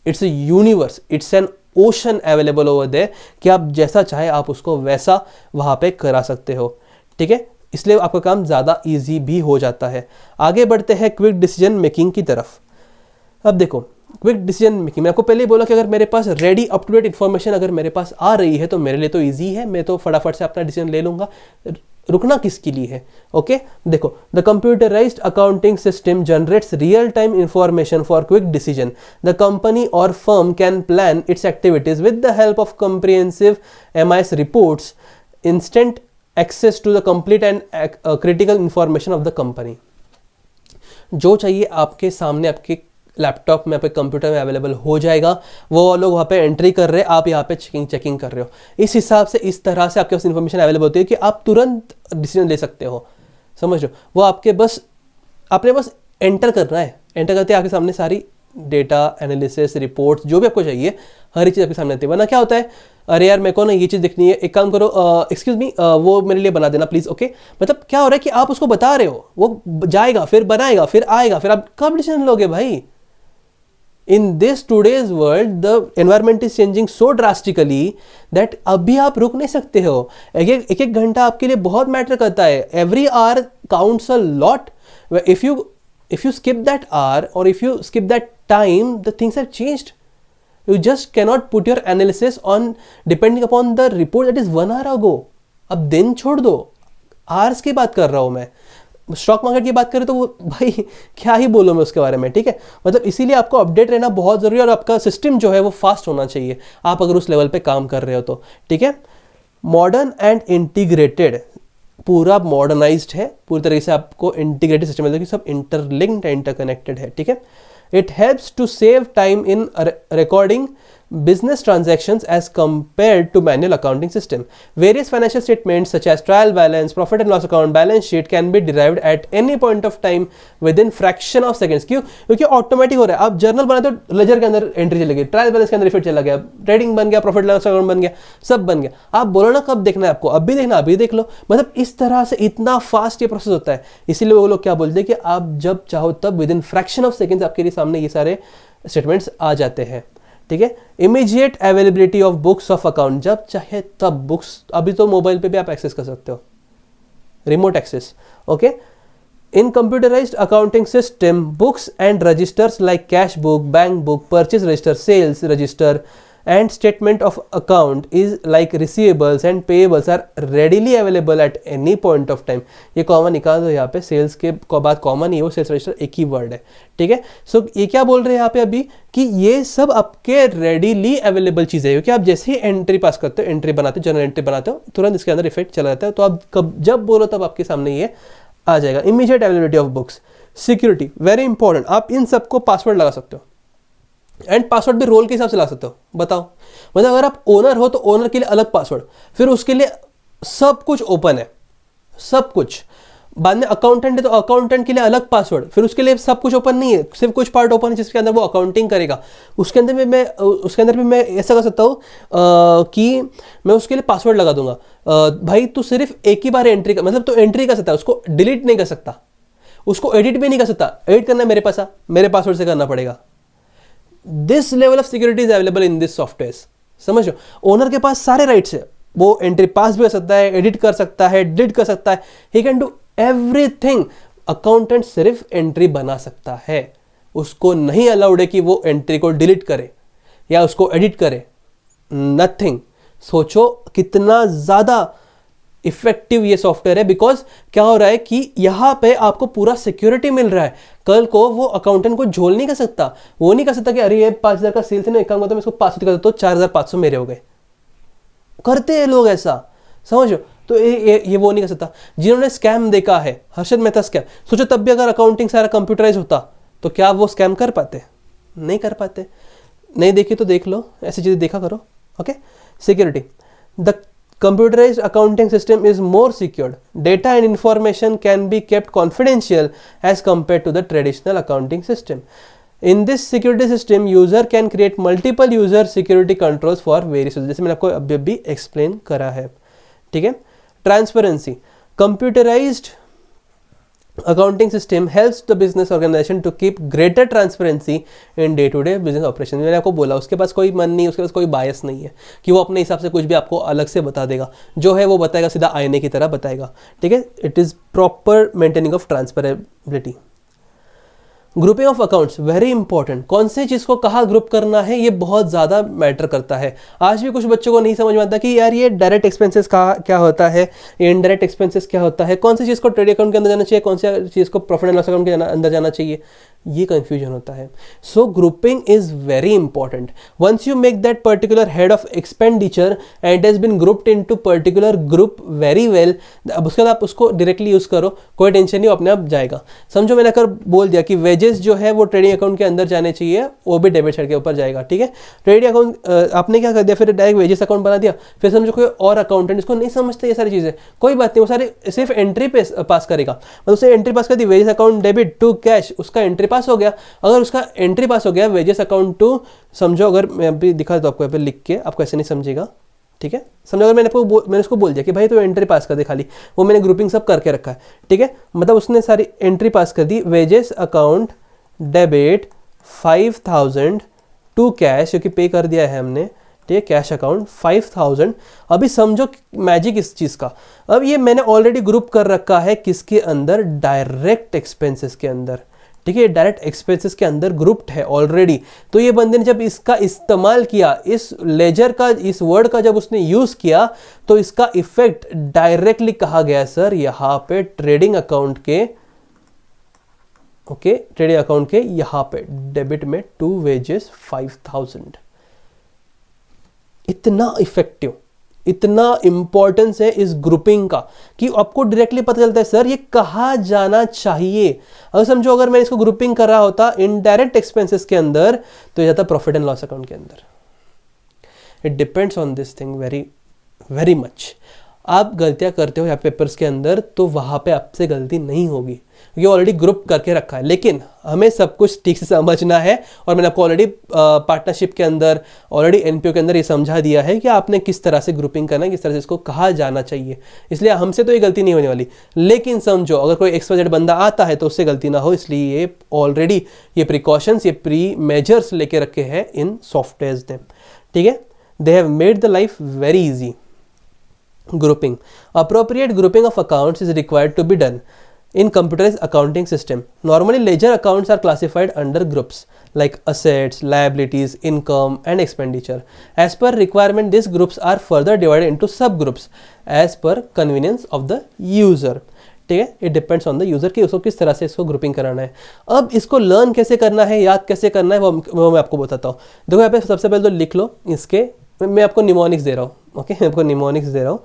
S1: It's a universe, it's an ocean available over there कि आप जैसा चाहे आप उसको वैसा वहाँ पे करा सकते हो। ठीक है, इसलिए आपका काम ज़्यादा ईजी भी हो जाता है। आगे बढ़ते हैं क्विक डिसीजन मेकिंग की तरफ। अब देखो क्विक डिसीजन मेकिंग, मैं आपको पहले ही बोला कि अगर मेरे पास ready up to date information अगर मेरे पास आ रही है तो मेरे लिए तो ईजी है, मैं तो फटाफट से अपना डिसीजन ले लूँगा। रुकना किसके लिए है? ओके देखो, the computerised accounting system generates real time information for quick decision. The company और firm can plan its activities with the help of comprehensive MIS reports, instant access to the complete and critical information of the company। जो चाहिए आपके सामने, आपके laptop में, आपके computer में available हो जाएगा। वो लोग वहाँ पे एंट्री कर रहे हैं, आप यहाँ पे चेकिंग कर रहे हो। इस हिसाब से, इस तरह से आपके पास इन्फॉर्मेशन अवेलेबल होती है कि आप तुरंत डिसीजन ले सकते हो। समझ लो, वो आपके आपने बस एंटर करना है, एंटर करते आपके सामने सारी डेटा एनालिसिस रिपोर्ट्स जो भी आपको चाहिए हर एक चीज़ आपके सामने आती है। वरना क्या होता है, अरे यार मेरे को ना ये चीज़ दिखनी है, एक काम करो, एक्सक्यूज मी वो मेरे लिए बना देना प्लीज़। ओके, मतलब क्या हो रहा है कि आप उसको बता रहे हो, वो जाएगा फिर बनाएगा फिर आएगा, फिर आप कब डिसीजन लोगे भाई? In this today's world, the environment is changing so drastically that अभी आप रुक नहीं सकते हो। एक घंटा आपके लिए बहुत मैटर करता है। Every hour counts a lot. If you skip that hour or if you skip that time, the things have changed. You just cannot put your analysis on depending upon the report that is 1 hour अगो। अब दिन छोड़ दो, hours की बात कर रहा हूं मैं। स्टॉक मार्केट की बात करें तो वो भाई क्या ही बोलूं मैं उसके बारे में, ठीक है। मतलब इसीलिए आपको अपडेट रहना बहुत जरूरी है और आपका सिस्टम जो है वो फास्ट होना चाहिए, आप अगर उस लेवल पे काम कर रहे हो तो, ठीक है। मॉडर्न एंड इंटीग्रेटेड, पूरा मॉडर्नाइज्ड है, पूरी तरीके से आपको इंटीग्रेटेड सिस्टम मतलब कि सब इंटरलिंक्ड है, इंटरकनेक्टेड है, ठीक है। It helps to save time in recording business transactions as compared to manual accounting system. Various financial statements such as trial balance, profit and loss account, balance sheet can be derived at any point of time within fraction of seconds. क्यों? क्योंकि automatic हो रहा है। आप journal बनाते हो, laser के अंदर एंट्री चली गई, ट्रायल बैलेंस के अंदर रिफिट चला गया, ट्रेडिंग बन गया, प्रॉफिट लॉस अकाउंट बन गया, सब बन गया। आप बोलो ना कब देखना है आपको, अभी देखना, अभी देख लो। मतलब इस तरह से इतना फास्ट ये प्रोसेस होता है। इसीलिए वो लोग क्या बोलते हैं कि आप जब चाहो तब with in fraction of seconds आपके लिए सामने ये सारे स्टेटमेंट्स आ जाते हैं, ठीक है। Immediate availability of books of account, जब चाहे तब बुक्स, अभी तो मोबाइल पे भी आप एक्सेस कर सकते हो, remote access, okay. In computerised accounting system, books and registers like cash book, bank book, purchase register, sales register and statement of account is like receivables and payables are readily available at any point of time। ये common निकाल दो, यहाँ पे sales के बाद common ही है वो, sales register एक ही वर्ड है, ठीक है। सो ये क्या बोल रहे हैं यहाँ पे अभी कि ये सब आपके रेडीली अवेलेबल चीज़ें है, क्योंकि आप जैसे ही एंट्री पास करते हो, एंट्री बनाते हो, जर्नल एंट्री बनाते हो, तुरंत इसके अंदर इफेक्ट चला जाता है। तो आप कब जब बोलो तब आपके सामने ये आ जाएगा। Immediate availability of books, security very important, आप इन सबको पासवर्ड लगा सकते हो एंड पासवर्ड भी रोल के हिसाब से ला सकते हो। बताओ, मतलब अगर आप ओनर हो तो ओनर के लिए अलग पासवर्ड, फिर उसके लिए सब कुछ ओपन है, सब कुछ। बाद में अकाउंटेंट है तो अकाउंटेंट के लिए अलग पासवर्ड, फिर उसके लिए सब कुछ ओपन नहीं है, सिर्फ कुछ पार्ट ओपन है जिसके अंदर वो अकाउंटिंग करेगा। उसके अंदर भी मैं ऐसा कर सकता हूँ कि मैं उसके लिए पासवर्ड लगा दूंगा। भाई तू सिर्फ एक ही बार एंट्री कर, मतलब तू एंट्री कर सकता है, उसको डिलीट नहीं कर सकता, उसको एडिट भी नहीं कर सकता। एडिट करना है मेरे पास, मेरे पासवर्ड से करना पड़ेगा। This level of security is available in this software. समझो, ओनर के पास सारे राइट्स है, वो एंट्री पास भी कर सकता है, एडिट कर सकता है, डिलीट कर सकता है, he can do everything. Accountant सिर्फ एंट्री बना सकता है, उसको नहीं अलाउड है कि वो एंट्री को डिलीट करे या उसको एडिट करे, नथिंग। सोचो कितना ज्यादा इफेक्टिव ये सॉफ्टवेयर है, बिकॉज क्या हो रहा है कि यहाँ पे आपको पूरा सिक्योरिटी मिल रहा है। कल को वो अकाउंटेंट को झोल नहीं कर सकता, वो नहीं कर सकता कि अरे ये 5,000 का सेल्स है ना, एक काम करता मैं इसको 500 कर देता हूँ, 4,500 मेरे हो गए। करते हैं लोग ऐसा, समझो। तो ये वो नहीं कर सकता। जिन्होंने स्कैम देखा है, हर्षद मेहता स्कैम, सोचो तब भी अगर अकाउंटिंग सारा कंप्यूटराइज होता तो क्या वो स्कैम कर पाते? नहीं कर पाते। नहीं देखी तो देख लो, ऐसी चीजें देखा करो, okay. Security, the computerized accounting system is more secured. Data and information can be kept confidential as compared to the traditional accounting system. In this security system, user can create multiple user security controls for various uses. जैसे मैंने आपको अभी explain करा है, ठीक है। Transparency, computerized accounting system helps the business organization to keep greater transparency in day-to-day business operation। मैंने आपको बोला उसके पास कोई मन नहीं, उसके पास कोई बायस नहीं है कि वो अपने हिसाब से कुछ भी आपको अलग से बता देगा। जो है वो बताएगा, सीधा आईने की तरह बताएगा, ठीक है। It is proper maintaining of transparability. Grouping of accounts very important. कौन से चीज़ को कहाँ ग्रुप करना है ये बहुत ज़्यादा मैटर करता है। आज भी कुछ बच्चों को नहीं समझ में आता कि यार ये डायरेक्ट एक्सपेंसेस क्या होता है, ये इनडायरेक्ट एक्सपेंसेस क्या होता है, कौन सी चीज़ को ट्रेड अकाउंट के अंदर जाना चाहिए, कौन सी चीज़ को प्रॉफिट एंड लॉस अकाउंट के अंदर जाना चाहिए, ये कंफ्यूजन होता है। So grouping is very important. Once you make that particular head of expenditure and it has been grouped into particular group very well, अब उसके बाद आप उसको डायरेक्टली यूज करो, कोई टेंशन नहीं, अपने आप जाएगा। समझो मैंने अगर बोल दिया कि वेजेस जो है वो ट्रेडिंग अकाउंट के अंदर जाने चाहिए, वो भी डेबिट साइड के ऊपर जाएगा, ठीक है। ट्रेडिंग अकाउंट आपने क्या कर दिया, फिर डायरेक्ट वेजेस अकाउंट बना दिया। फिर समझो कोई और अकाउंटेंट इसको नहीं समझते ये सारी चीजें, कोई बात नहीं, वो सारे सिर्फ एंट्री पास करेगा। मतलब उसे एंट्री पास कर दी, wages account debit to cash, उसका एंट्री पास हो गया। अगर उसका एंट्री पास हो गया वेजेस अकाउंट टू, समझो अगर मैं अभी दिखा दूं आपको, यहाँ पे लिख के, आपको ऐसे नहीं समझेगा, ठीक है। समझो अगर मैंने उसको बोल दिया कि भाई तो एंट्री पास कर दे खाली, वो मैंने ग्रुपिंग सब करके रखा है, ठीक है। मतलब उसने सारी एंट्री पास कर दी, wages account debit 5,000 to cash, क्योंकि पे कर दिया है हमने, ठीक है, कैश अकाउंट 5,000। अभी समझो मैजिक इस चीज का, अब ये मैंने ऑलरेडी ग्रुप कर रखा है किसके अंदर, डायरेक्ट एक्सपेंसेस के अंदर, ठीक है, डायरेक्ट एक्सपेंसेस के अंदर ग्रुप्ड है ऑलरेडी। तो ये बंदे ने जब इसका इस्तेमाल किया, इस लेजर का, इस वर्ड का जब उसने यूज किया, तो इसका इफेक्ट डायरेक्टली कहा गया सर यहां पे ट्रेडिंग अकाउंट के, ओके, ट्रेडिंग अकाउंट के यहां पे डेबिट में टू वेजेस 5000। इतना इफेक्टिव, इतना इंपॉर्टेंस है इस ग्रुपिंग का कि आपको डायरेक्टली पता चलता है सर ये कहा जाना चाहिए। अगर समझो अगर मैं इसको ग्रुपिंग कर रहा होता इनडायरेक्ट एक्सपेंसेस के अंदर, तो ये जाता प्रॉफिट एंड लॉस अकाउंट के अंदर। It depends on this thing very very much. आप गलतियां करते हो या पेपर्स के अंदर, तो वहां पे आपसे गलती नहीं होगी, ये ऑलरेडी ग्रुप करके रखा है। लेकिन हमें सब कुछ ठीक से समझना है, और मैंने आपको ऑलरेडी पार्टनरशिप के अंदर, ऑलरेडी एनपीओ के अंदर ये समझा दिया है कि आपने किस तरह से ग्रुपिंग करना है, किस तरह से इसको कहा जाना चाहिए। इसलिए हमसे तो ये गलती नहीं होने वाली। लेकिन समझो अगर कोई एक्सपर्ट बंदा आता है तो उससे गलती ना हो, इसलिए ये ऑलरेडी ये प्रिकॉशंस, ये प्री मेजर्स लेके रखे हैं इन सॉफ्टवेयर ने। ठीक है, they have made the life very easy. Grouping. Appropriate grouping of accounts is required to be done in computerized accounting system. Normally, ledger accounts are classified under groups like assets, liabilities, income, and expenditure. As per requirement, these groups are further divided into subgroups as per convenience of the user. ठीक है, it depends on the user कि उसको किस तरह से इसको grouping कराना है। अब इसको लर्न कैसे करना है, याद कैसे करना है, वो मैं आपको बताता हूँ। देखो यहाँ पे सबसे पहले तो लिख लो इसके, मैं आपको निमोनिक्स दे रहा हूँ। ओके, मैं आपको निमोनिक्स दे रहा हूँ।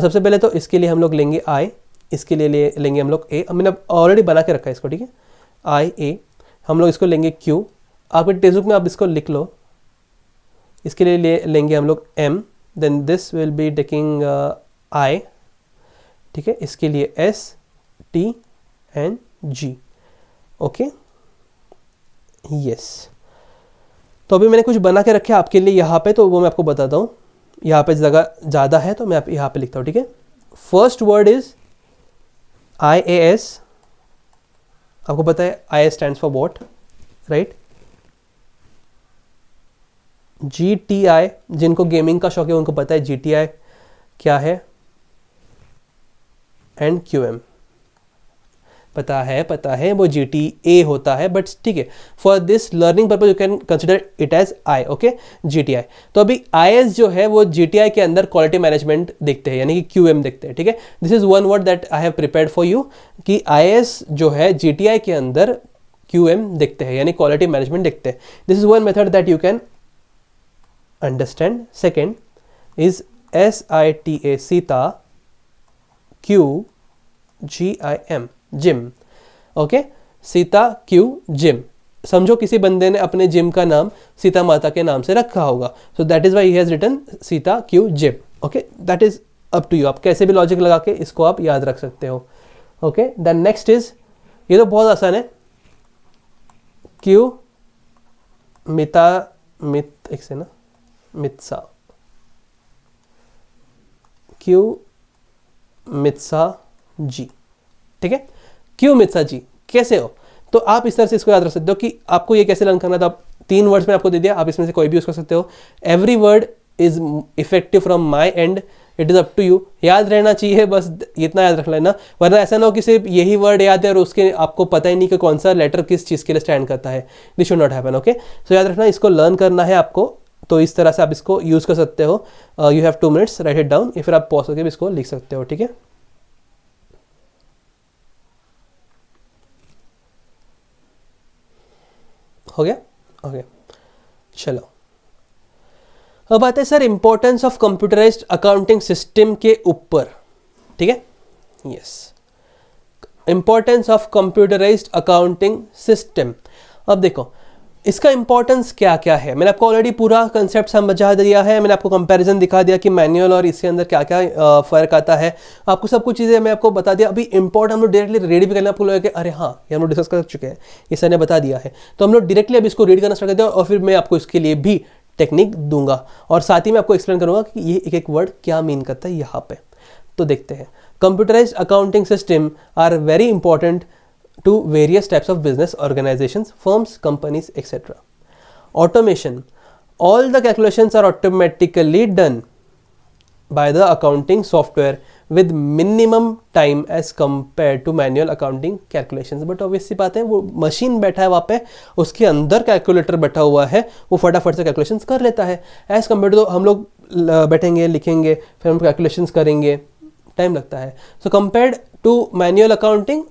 S1: सबसे पहले तो इसके लिए हम लोग लेंगे आई, इसके लिए लेंगे हम लोग ए। मैंने ऑलरेडी बना के रखा है इसको, ठीक है, आई ए। हम लोग इसको लेंगे क्यू, आपके टेक्स्ट बुक में आप इसको लिख लो। इसके लिए लेंगे हम लोग M, then this will be taking I, ठीक है, इसके लिए S, T and G. Okay, yes. तो अभी मैंने कुछ बना के रखे आपके लिए यहाँ पे, तो वो मैं आपको बताता हूँ। यहाँ पे जगह ज़्यादा है तो मैं यहाँ पे लिखता हूँ, ठीक है। First word is IAS। आपको पता है IAS stands for what, right. GTI, जिनको गेमिंग का शौक है उनको पता है GTI क्या है, एंड QM पता है वो GTA होता है, बट ठीक है, for this learning purpose you can consider it as I. Okay, GTI। तो अभी IS जो है वो GTI के अंदर क्वालिटी मैनेजमेंट देखते हैं, यानी कि QM देखते हैं। ठीक है, this is one word that I have prepared for you कि IS जो है GTI के अंदर QM देखते हैं, यानी क्वालिटी मैनेजमेंट देखते हैं। This is one method that you can understand. Second is SITA, Sita, QGIM, gym. Okay, Sita Q gym. समझो किसी बंदे ने अपने जिम का नाम सीता माता के नाम से रखा होगा, so that is why he has written Sita Q Jim. Okay, that is up to you, आप कैसे भी लॉजिक लगा के इसको आप याद रख सकते हो। ओके, देन नेक्स्ट इज, ये तो बहुत आसान है, क्यू मिता मित, एक से ना, मित्सा, क्यू मित्सा जी। ठीक है, क्यों मित्सा जी कैसे हो, तो आप इस तरह से इसको याद रख सकते हो कि आपको ये कैसे लर्न करना था। आप 3 वर्ड्स में आपको दे दिया, आप इसमें से कोई भी यूज कर सकते हो। Every word is effective from my end, it is up to you. याद रहना चाहिए, बस इतना याद रख लेना, वरना ऐसा ना हो कि सिर्फ यही वर्ड याद है और उसके आपको पता ही नहीं कि कौन सा लेटर किस चीज़ के लिए स्टैंड करता है। This should not happen. Okay, so याद रखना, इसको लर्न करना है आपको, तो इस तरह से आप इसको यूज कर सकते हो। You have 2 minutes, right it down, या फिर आप पॉज करके भी इसको लिख सकते हो। ठीक है, हो गया। ओके, चलो अब आते हैं sir importance of computerised accounting system के ऊपर। ठीक है, yes, importance of computerised accounting system. अब देखो इसका इंपॉर्टेंस क्या क्या है, मैंने आपको ऑलरेडी पूरा कंसेप्ट समझा दिया है। मैंने आपको कंपैरिजन दिखा दिया कि मैनुअल और इसके अंदर क्या क्या फ़र्क आता है, आपको सब कुछ चीज़ें मैं आपको बता दिया। अभी इंपॉर्ट हम लोग डायरेक्टली रीड भी करना, आपको लगेगा कि अरे हाँ ये हम लोग डिस्कस कर चुके हैं, ये सर ने बता दिया है, तो हम लोग डायरेक्टली अब इसको रीड करना स्टार्ट करते हैं, और फिर मैं आपको इसके लिए भी टेक्निक दूंगा, और साथ ही मैं आपको एक्सप्लेन करूंगा कि ये एक एक वर्ड क्या मीन करता है यहाँ पे। तो देखते हैं, computerised accounting system are very important to various types of business organizations, firms, companies, etc. Automation. All the calculations are automatically done by the accounting software with minimum time as compared to manual accounting calculations. But obviously बात है, वो machine बैठा है वहाँ पे, उसके अंदर calculator बैठा हुआ है, वो फटाफट से कैलकुलेशंस कर लेता है. एज कम्पेयर टू हम लोग बैठेंगे, लिखेंगे, फिर हम कैलकुलेशंस करेंगे, टाइम लगता है. So compared to manual accounting,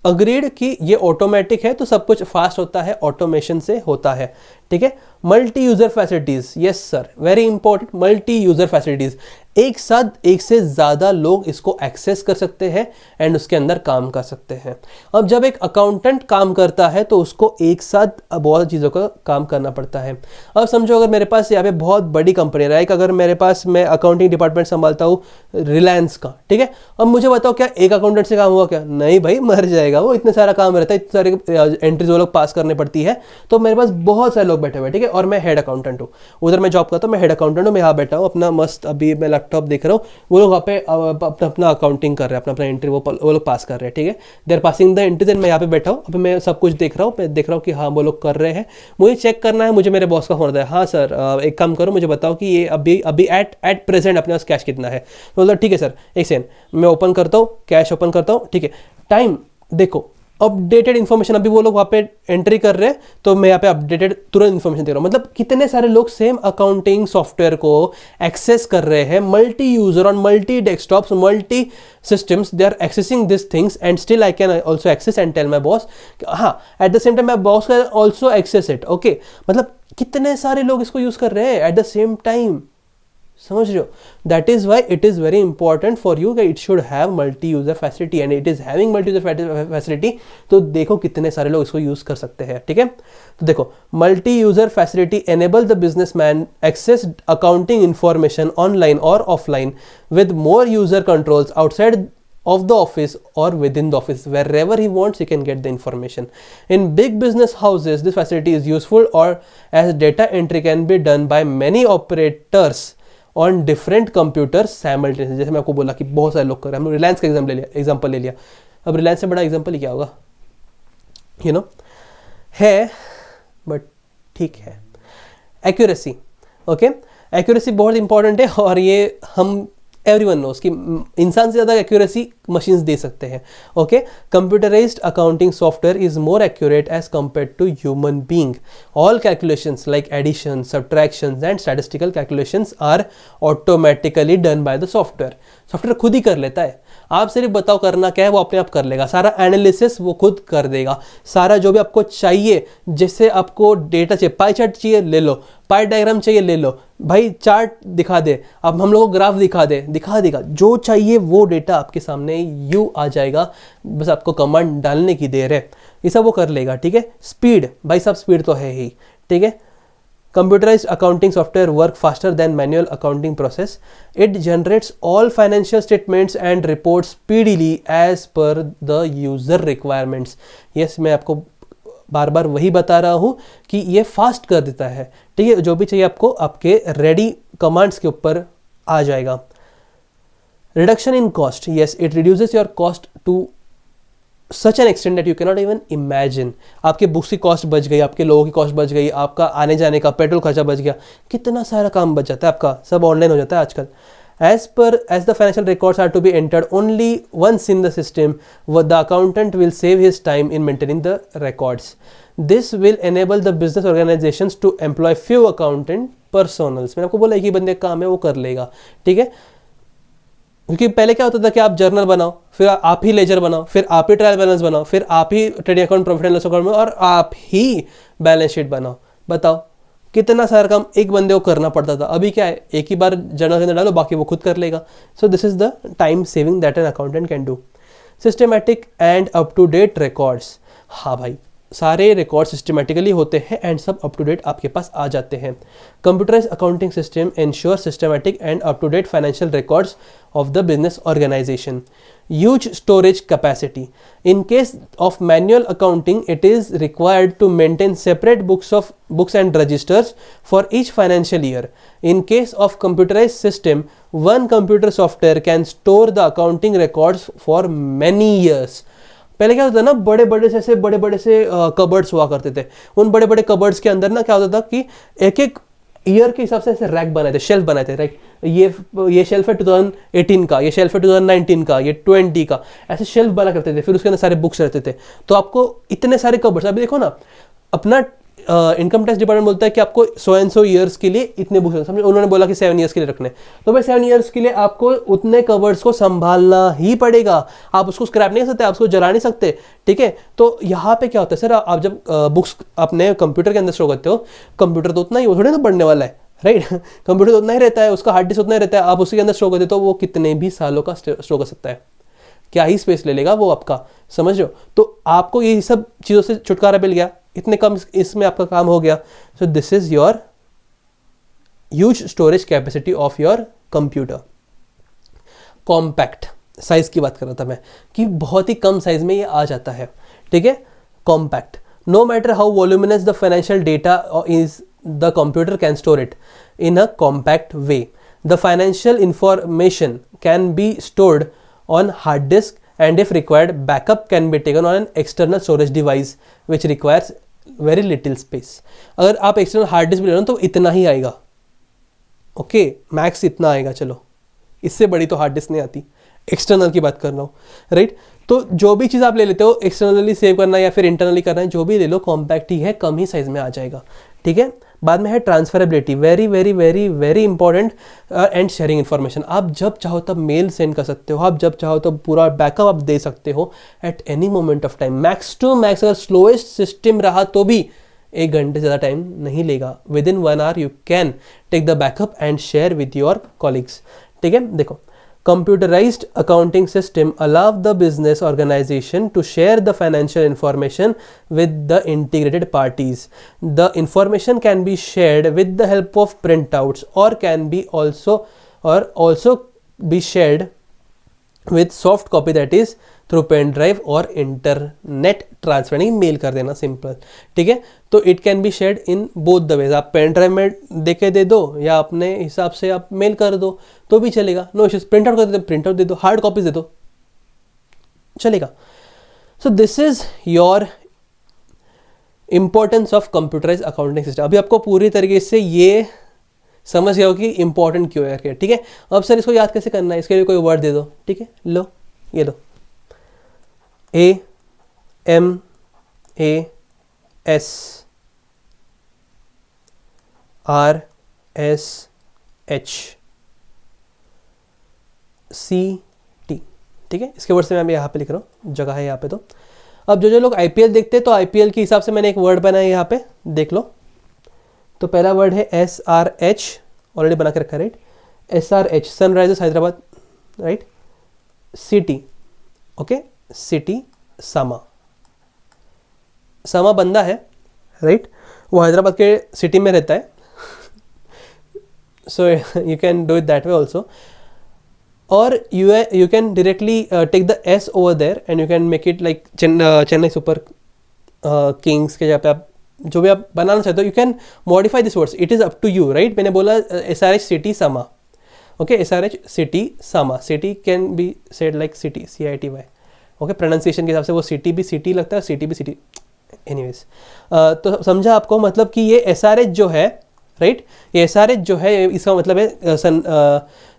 S1: agreed कि ये ऑटोमेटिक है तो सब कुछ फास्ट होता है, ऑटोमेशन से होता है. ठीक है. Multi user facilities, yes sir, very important. Multi user facilities, एक साथ एक से ज़्यादा लोग इसको एक्सेस कर सकते हैं एंड उसके अंदर काम कर सकते हैं. अब जब एक अकाउंटेंट काम करता है तो उसको एक साथ बहुत चीज़ों का काम करना पड़ता है. अब समझो अगर मेरे पास यहाँ पे बहुत बड़ी कंपनी है, अगर मेरे पास, मैं अकाउंटिंग डिपार्टमेंट संभालता हूँ रिलायंस का. ठीक है. अब मुझे बताओ क्या एक अकाउंटेंट से काम हुआ क्या? नहीं भाई, मर जाएगा वो. इतने सारा काम रहता है, इतने सारे एंट्रीज वो लोग पास करने पड़ती है. तो मेरे पास बहुत सारे लोग बैठे हुए. ठीक है. और मैं हेड अकाउंटेंट हूँ, उधर मैं जॉब करता हूँ, मैं हेड अकाउंटेंट हूँ, मैं यहाँ बैठा हूँ अपना मस्त, अभी मैं लैपटॉप देख रहा हूँ, वो लोग वहाँ पे अपना अकाउंटिंग कर रहे हैं, अपना एंट्री वो लोग पास कर रहे हैं. ठीक है. They are passing the entries and मैं यहाँ पे बैठा हूँ, अभी मैं सब कुछ देख रहा हूँ, मैं देख रहा हूँ कि हाँ वो लोग कर रहे हैं. मुझे चेक करना है, मुझे मेरे बॉस का फोन आता है, हाँ सर एक काम करो, मुझे बताओ कि ये अभी एट प्रेजेंट अपने पास कैश कितना है. तो बोला ठीक है सर, एक सेकंड मैं ओपन करता हूँ, कैश ओपन करता हूँ. ठीक है. टाइम देखो, अपडेटेड इन्फॉर्मेशन, अभी वो लोग वहाँ पे एंट्री कर रहे हैं तो मैं यहाँ पे अपडेटेड तुरंत इन्फॉर्मेशन दे रहा हूँ. मतलब कितने सारे लोग सेम अकाउंटिंग सॉफ्टवेयर को एक्सेस कर रहे हैं, multi user on multi desktops, multi systems, they are accessing these things and still I can also access and tell my boss, हाँ at the same time my boss can also access it. okay, मतलब कितने सारे लोग इसको use कर रहे हैं at the same time, समझ रहे हो? That is why it is very important for you कि it should have multi user facility and it is having multi user facility. तो देखो कितने सारे लोग इसको यूज कर सकते हैं. ठीक है. तो देखो, multi user facility enable the businessman access accounting information online और offline with more user controls outside of the office or within the office. Wherever he wants, he can get the information. In big business houses, this facility is useful or as data entry can be done by many operators on different computers simultaneously. जैसे मैं आपको बोला कि बहुत सारे लोग कर रहे हैं, हम रिलायंस का एग्जाम्पल ले लिया. अब रिलायंस से बड़ा एग्जाम्पल ही क्या होगा, यू नो, है बट ठीक है. एक्यूरेसी. ओके, एक्यूरेसी बहुत इंपॉर्टेंट है और ये हम एवरीवन नोस कि इंसान से ज़्यादा एक्यूरेसी मशीन्स दे सकते हैं. Okay, computerised accounting software is more accurate as compare to human being. All calculations like addition, subtractions and statistical calculations are automatically done by the software. Software खुद ही कर लेता है. आप सिर्फ बताओ करना क्या है, वो अपने आप कर लेगा. सारा एनालिसिस वो खुद कर देगा. सारा जो भी आपको चाहिए, जैसे आपको डेटा चाहिए, पाई चार्ट चाहिए ले लो, पाई डायग्राम चाहिए ले लो, भाई चार्ट दिखा दे, अब हम लोग को ग्राफ दिखा देगा. जो चाहिए वो डेटा आपके सामने यू आ जाएगा, बस आपको कमांड डालने की देर है, ये सब वो कर लेगा. ठीक है. स्पीड, भाई सब स्पीड तो है ही. ठीक है. Computerized accounting software work faster than manual accounting process. It generates all financial statements and reports speedily as per the user requirements. Yes, मैं आपको बार बार वही बता रहा हूँ कि ये फास्ट कर देता है. ठीक है. जो भी चाहिए आपको आपके रेडी कमांड्स के ऊपर आ जाएगा. Reduction in cost. Yes, it reduces your cost to such an extent that you cannot even imagine. आपके बुक्स की कॉस्ट बच गई, आपके लोगों की कॉस्ट बच गई, आपका आने जाने का पेट्रोल खर्चा बच गया, कितना सारा काम बच जाता है आपका, सब ऑनलाइन हो जाता है आजकल. As the financial records are to be entered only once in the system, the accountant will save his time in maintaining the records. This will enable the business organizations to employ few accountant personals. मैंने आपको बोला एक ही बंदे का काम है, वो कर लेगा. ठीक है. क्योंकि पहले क्या होता था कि आप जर्नल बनाओ, फिर आप ही लेजर बनाओ, फिर आप ही ट्रायल बैलेंस बनाओ, फिर आप ही trading account, profit and loss account में, और आप ही बैलेंस शीट बनाओ. बताओ कितना सारा काम एक बंदे को करना पड़ता था. अभी क्या है, एक ही बार जर्नल के अंदर डालो, बाकी वो खुद कर लेगा. So this is the time saving that an accountant can do. Systematic and up to date records. हाँ भाई, सारे रिकॉर्ड सिस्टमेटिकली होते हैं एंड सब अप टू डेट आपके पास आ जाते हैं. Computerised accounting system ensure systematic and up to date financial records of the business organization. Huge storage capacity. In case of manual accounting, it is required to maintain separate books and registers for each financial year. In case of computerized system, one computer software can store the accounting records for many years. पहले क्या होता था ना, बड़े बड़े से cupboards हुआ करते थे. उन बड़े बड़े कबर्ड्स के अंदर ना क्या होता था कि एक एक ईयर के हिसाब से ऐसे रैक बनाए थे, शेल्फ बनाए थे, राइट। ये शेल्फ है 2018 का, ये शेल्फ है 2019 का, ये 20 का, ऐसे शेल्फ बना करते थे। फिर उसके अंदर सारे बुक्स रहते थे, तो आपको इतने सारे कवर्स। अभी देखो ना, अपना इनकम टैक्स डिपार्टमेंट बोलता है कि आपको 100 एंड 100 ईयर्स के लिए इतने बुक्स, समझे, उन्होंने बोला कि 7 ईयर्स के लिए रखने, तो भाई 7 ईयर्स के लिए आपको उतने कवर्स को संभालना ही पड़ेगा। आप उसको स्क्रैप नहीं कर सकते, आप उसको जला नहीं सकते, ठीक है। तो यहाँ पे क्या होता है सर, आप जब बुक्स अपने कंप्यूटर के अंदर स्टोर करते हो, कंप्यूटर तो उतना ही, वो थोड़ी ना बढ़ने वाला है, राइट। कंप्यूटर तो उतना ही रहता है, उसका हार्ड डिस्क उतना ही रहता है, आप उसी के अंदर स्टोर करते हो तो वो कितने भी सालों का स्टोर कर सकता है, क्या ही स्पेस ले लेगा वो आपका, समझ रहे हो। तो आपको ये सब चीज़ों से छुटकारा मिल गया, इतने कम इसमें आपका काम हो गया। सो this is your huge storage capacity of your computer. Compact size की बात कर रहा था मैं, कि बहुत ही कम साइज में ये आ जाता है, ठीक है। Compact, no matter how voluminous the financial data is, the computer can store it in a compact way. The financial information can be stored on hard disk, and if required backup can be taken on an external storage device which requires very little space। अगर आप external hard disk भी ले लो तो इतना ही आएगा, okay, max इतना आएगा, चलो इससे बड़ी तो हार्ड डिस्क नहीं आती, एक्सटर्नल की बात कर रहा हूँ, राइट। तो जो भी चीज़ आप ले लेते हो, एक्सटर्नली सेव करना या फिर इंटरनली करना है, जो भी ले लो, कॉम्पैक्ट ही है, कम ही साइज में आ जाएगा, ठीक है। बाद में है transferability, very very very very important, and sharing information. आप जब चाहो तब मेल सेंड कर सकते हो, आप जब चाहो तब पूरा बैकअप आप दे सकते हो at any moment of time. Max to max अगर स्लोएस्ट सिस्टम रहा तो भी 1 घंटे ज़्यादा टाइम नहीं लेगा, within 1 hour you can take the backup and share with your colleagues, ठीक है। देखो, computerized accounting system allow the business organization to share the financial information with the integrated parties. The information can be shared with the help of printouts or can be also be shared with soft copy, that is through pen drive और internet transfer, नहीं mail कर देना, simple, ठीक है। तो it can be shared in both the ways, आप pen drive में दे के दे दो या अपने हिसाब से आप मेल कर दो तो भी चलेगा, नो इश्यूज। प्रिंट आउट कर दो, प्रिंट आउट दे दो, हार्ड कॉपीज दे दो, चलेगा। So this is your importance of computerise accounting system. अभी आपको पूरी तरीके से ये समझ गया हो कि इंपॉर्टेंट क्यों है, ठीक है। अब सर इसको याद कैसे करना है, इसके लिए कोई वर्ड दे दो, ठीक है, लो ये लो, AMAS RSHCT, ठीक है। इसके वर्ड से मैं यहाँ पे लिख रहा हूँ, जगह है यहाँ पे। तो अब जो लोग IPL देखते हैं तो IPL के हिसाब से मैंने एक वर्ड बनाया यहाँ पे, देख लो। तो पहला वर्ड है SRH, ऑलरेडी बना के रखा है, right. SRH Sunrisers Hyderabad, right. City, okay, city, समा बंदा है, राइट, वो हैदराबाद के सिटी में रहता है, so you can do it that way also. और you can directly take the S over there and you can make it like Chennai super Kings के जहाँ पे आप जो भी आप बनाना चाहते हो, you can modify this words, it is up to you, right. मैंने बोला SRH सिटी समा, ओके, SRH सिटी समा, city can be said like city, CITY, okay. Pronunciation के हिसाब से वो सिटी भी सिटी लगता है, सिटी भी सिटी, एनीवेज। तो समझा आपको, मतलब कि ये SRH जो है, राइट, ये SRH जो है इसका मतलब है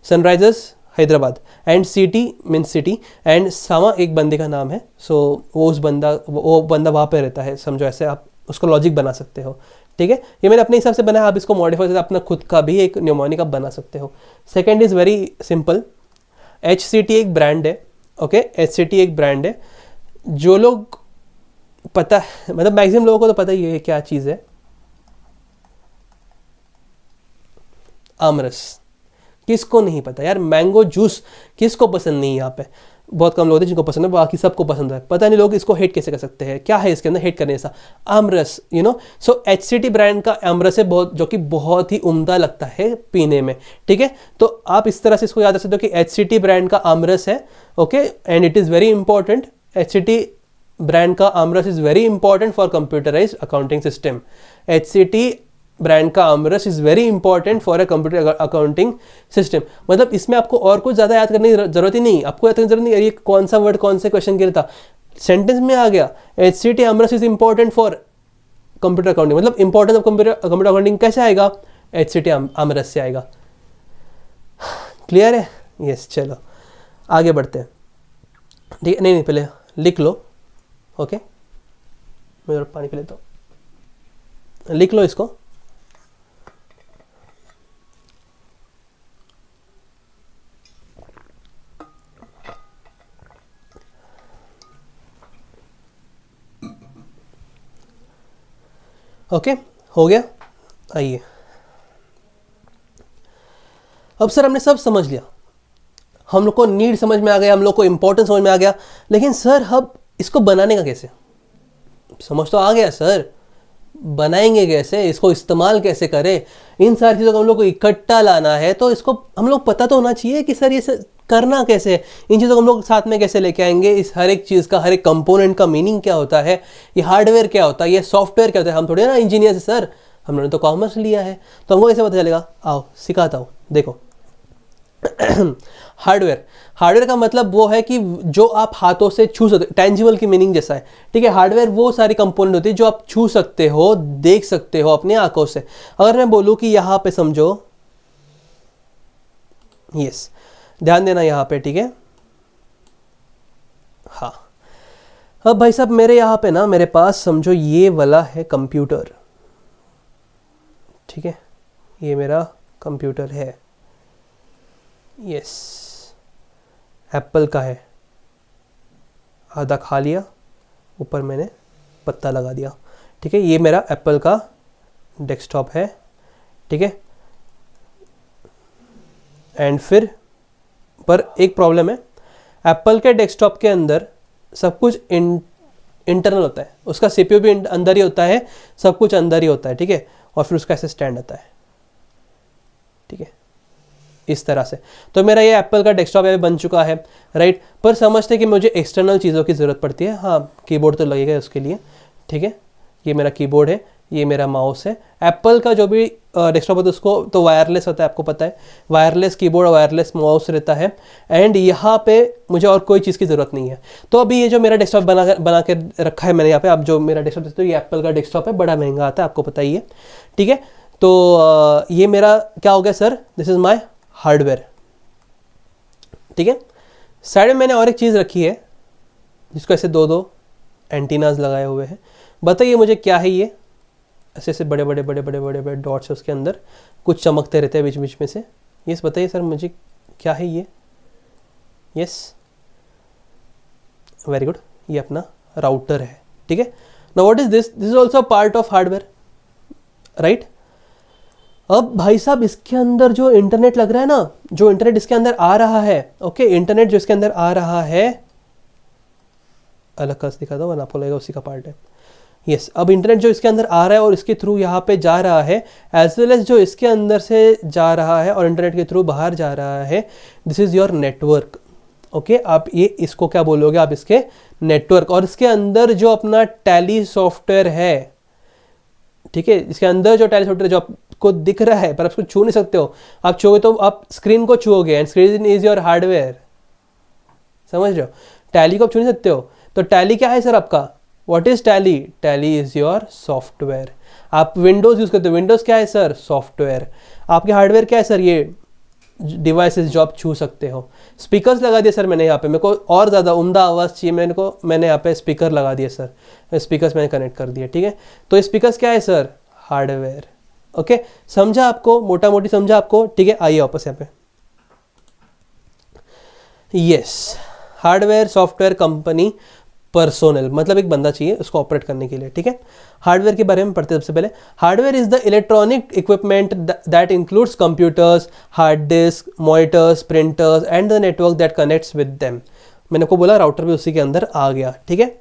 S1: Sunrisers Hyderabad, and city means city, and सामा एक बंदे का नाम है, सो वो बंदा वहाँ पे रहता है, समझो, ऐसे आप उसको लॉजिक बना सकते हो, ठीक है। ये मैंने अपने हिसाब से बनाया, आप इसको मॉडिफाई करके अपना खुद का भी एक न्यूमोनिक आप बना सकते हो। Second is very simple, HCT एक ब्रांड है, ओके, HCT एक ब्रांड है। जो लोग पता है, मतलब मैक्सिमम लोगों को तो पता ही है क्या चीज़ है, आमरस। किसको नहीं पता यार, मैंगो जूस किसको पसंद नहीं है, यहाँ पे बहुत कम लोग हैं जिनको पसंद है, बाकी सबको पसंद है। पता नहीं लोग इसको हेट कैसे कर सकते हैं, क्या है इसके अंदर हेट करने जैसा, आमरस, you know. So HCT brand का आमरस है, बहुत, जो कि बहुत ही उम्दा लगता है पीने में, ठीक है। तो आप इस तरह से इसको याद रख सकते हो कि HCT ब्रांड का आमरस है, okay, and it is very important. HCT brand का आमरस is very important for computerised accounting system. HCT brand का आमरस is very important for a computer accounting system. मतलब इसमें आपको और कुछ ज़्यादा याद करने की जरूरत ही नहीं, आपको याद करने की जरूरत नहीं, ये कौन सा वर्ड कौन से क्वेश्चन के लिए था, सेंटेंस में आ गया। HCT aamras is important for computer accounting, मतलब इंपॉर्टेंस ऑफ कंप्यूटर अकाउंटिंग कैसे आएगा, HCT आमरस से आएगा। क्लियर है? यस, चलो आगे बढ़ते हैं। ठीक है, नहीं पहले लिख लो। ओके, मैं और पानी पी लेता हूँ। लिख लो इसको। ओके, हो गया। आइए, अब सर हमने सब समझ लिया, हम लोग को नीड समझ में आ गया, हम लोग को इंपॉर्टेंस समझ में आ गया, लेकिन सर अब इसको बनाने का कैसे? समझ तो आ गया सर, बनाएंगे कैसे, इसको इस्तेमाल कैसे करें, इन सारी चीज़ों को हम लोग को इकट्ठा लाना है, तो इसको हम लोग पता तो होना चाहिए कि सर ये करना कैसे है, इन चीज़ों को हम लोग साथ में कैसे लेके आएंगे, इस हर एक चीज़ का, हर एक कंपोनेंट का मीनिंग क्या होता है, ये हार्डवेयर क्या होता है, ये सॉफ्टवेयर क्या होता है। हम थोड़े ना इंजीनियर है सर, हम लोगों ने तो कॉमर्स लिया है, तो हमको कैसे पता चलेगा? आओ सिखाता हूँ। देखो हार्डवेयर का मतलब वो है कि जो आप हाथों से छू सकते, टेंजिबल की मीनिंग जैसा है। ठीक है, हार्डवेयर वो सारी कंपोनेंट होती है जो आप छू सकते हो, देख सकते हो अपनी आंखों से। अगर मैं बोलूं कि यहां पे समझो, यस ध्यान देना यहां पे, ठीक है। हाँ, अब भाई साहब मेरे यहां पे ना, मेरे पास समझो ये वाला है कंप्यूटर, ठीक है, ये मेरा कंप्यूटर है, यस, एप्पल का है, आधा खा लिया, ऊपर मैंने पत्ता लगा दिया। ठीक है, ये मेरा एप्पल का डेस्कटॉप है, ठीक है। एंड फिर पर एक प्रॉब्लम है, एप्पल के डेस्कटॉप के अंदर सब कुछ इंटरनल होता है, उसका सीपीयू भी अंदर ही होता है, सब कुछ अंदर ही होता है, ठीक है। और फिर उसका ऐसे स्टैंड आता है, ठीक है, इस तरह से। तो मेरा ये एप्पल का डेस्कटॉप है, बन चुका है, राइट। पर समझते कि मुझे एक्सटर्नल चीज़ों की ज़रूरत पड़ती है। हाँ, कीबोर्ड तो लगेगा उसके लिए, ठीक है। ये मेरा कीबोर्ड है, ये मेरा माउस है। एप्पल का जो भी डेस्कटॉप होता है उसको तो वायरलेस होता है, आपको पता है, वायरलेस कीबोर्ड और वायरलेस माउस रहता है। एंड यहाँ पे मुझे और कोई चीज़ की ज़रूरत नहीं है। तो अभी ये जो मेरा डेस्कटॉप बना के रखा है मैंने यहाँ पे, अब जो मेरा डेस्कटॉप देखते हो, ये एप्पल का डेस्कटॉप है, बड़ा महंगा आता है, आपको पता ही है, ठीक है। तो ये मेरा क्या हो गया sir, this is my hardware, ठीक है। साइड में मैंने और एक चीज़ रखी है जिसको ऐसे दो एंटीनाज लगाए हुए हैं। बताइए मुझे क्या है ये? ऐसे ऐसे बड़े बड़े बड़े बड़े बड़े बड़े डॉट्स है उसके अंदर, कुछ चमकते रहते हैं बीच बीच में से। यस, बताइए सर मुझे क्या है ये? यस, वेरी गुड, ये अपना राउटर है, ठीक है। Now what is this? This is also part of hardware, right. अब भाई साहब इसके अंदर जो इंटरनेट लग रहा है ना, जो इंटरनेट इसके अंदर आ रहा है, ओके, इंटरनेट जो इसके अंदर आ रहा है, अलग कस दिखा दो वरना आपको लगेगा उसी का पार्ट है। यस, अब इंटरनेट जो इसके अंदर आ रहा है और इसके थ्रू यहाँ पे जा रहा है, एज वेल एज जो इसके अंदर से जा रहा है और इंटरनेट के थ्रू बाहर जा रहा है, this is your network, okay. आप ये इसको क्या बोलोगे? आप इसके नेटवर्क। और इसके अंदर जो अपना टैली सॉफ्टवेयर है, ठीक है, इसके अंदर जो टैली सॉफ्टवेयर जो आपको दिख रहा है पर आप उसको छू नहीं सकते हो, आप छूओगे तो आप स्क्रीन को छूओगे, and screen is your hardware, समझ रहे हो। टैली को आप छू नहीं सकते हो, तो टैली क्या है सर आपका? What is tally? Tally is your software. आप विंडोज यूज करते हो, विंडोज क्या है सर? सॉफ्टवेयर। आपके हार्डवेयर क्या है सर? ये डिवाइसेस जो आप छू सकते हो। स्पीकर्स लगा दिए सर मैंने यहाँ पे, मेरे को और ज़्यादा उम्दा आवाज़ चाहिए मैंने यहाँ पे स्पीकर लगा दिए सर, स्पीकर्स मैंने कनेक्ट कर दिए, ठीक है। तो स्पीकर्स क्या है सर? Hardware, okay. समझा आपको? मोटा मोटी समझा आपको, ठीक है। आइए वापस यहाँ पे। Yes, hardware, software, company, personnel, मतलब एक बंदा चाहिए उसको ऑपरेट करने के लिए, ठीक है। हार्डवेयर के बारे में पढ़ते हैं सबसे पहले। Hardware is the electronic equipment that includes computers, hard disk, monitors, printers and the network that connects with them. मैंने आपको बोला राउटर भी उसी के अंदर आ गया, ठीक है।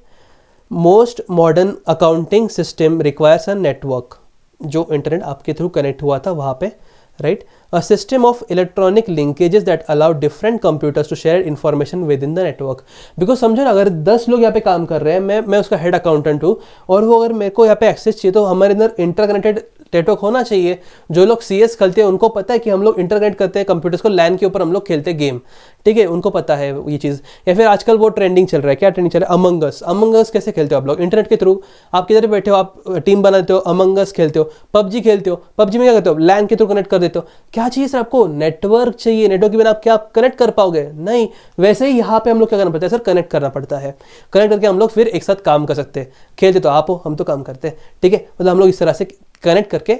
S1: Most modern accounting system requires a network, जो इंटरनेट आपके थ्रू कनेक्ट हुआ था वहाँ पे, right. A system of electronic linkages that allow different computers to share information within the network. Because समझो ना, अगर 10 लोग यहाँ पे काम कर रहे हैं, मैं उसका हेड अकाउंटेंट हूँ, और वो अगर मेरे को यहाँ पे एक्सेस चाहिए तो हमारे अंदर इंटरकनेक्टेड नेटवर्क होना चाहिए। जो लोग CS खेलते हैं उनको पता है कि हम लोग इंटरनेट करते हैं कंप्यूटर्स को, लैन के ऊपर हम लोग खेलते हैं गेम, ठीक है, उनको पता है ये चीज़। या फिर आजकल वो ट्रेंडिंग चल रहा है, क्या ट्रेंडिंग चल रहा है, अमंग अस। अमंग अस कैसे खेलते हो आप लोग? इंटरनेट के थ्रू। आप किधर बैठे हो, आप टीम बनाते हो, अमंग अस खेलते हो। पबजी खेलते हो, पबजी में क्या करते हो, लैन के थ्रू कनेक्ट कर देते हो। क्या चाहिए सर आपको? नेटवर्क चाहिए। नेटवर्क के बिना आप क्या कनेक्ट कर पाओगे? नहीं। वैसे ही यहाँ पे हम लोग क्या करना पड़ता है सर? कनेक्ट करना पड़ता है। कनेक्ट करके हम लोग फिर एक साथ काम कर सकते हैं। खेलते तो आप हो, हम तो काम करते हैं, ठीक है। मतलब हम लोग इस तरह से कनेक्ट करके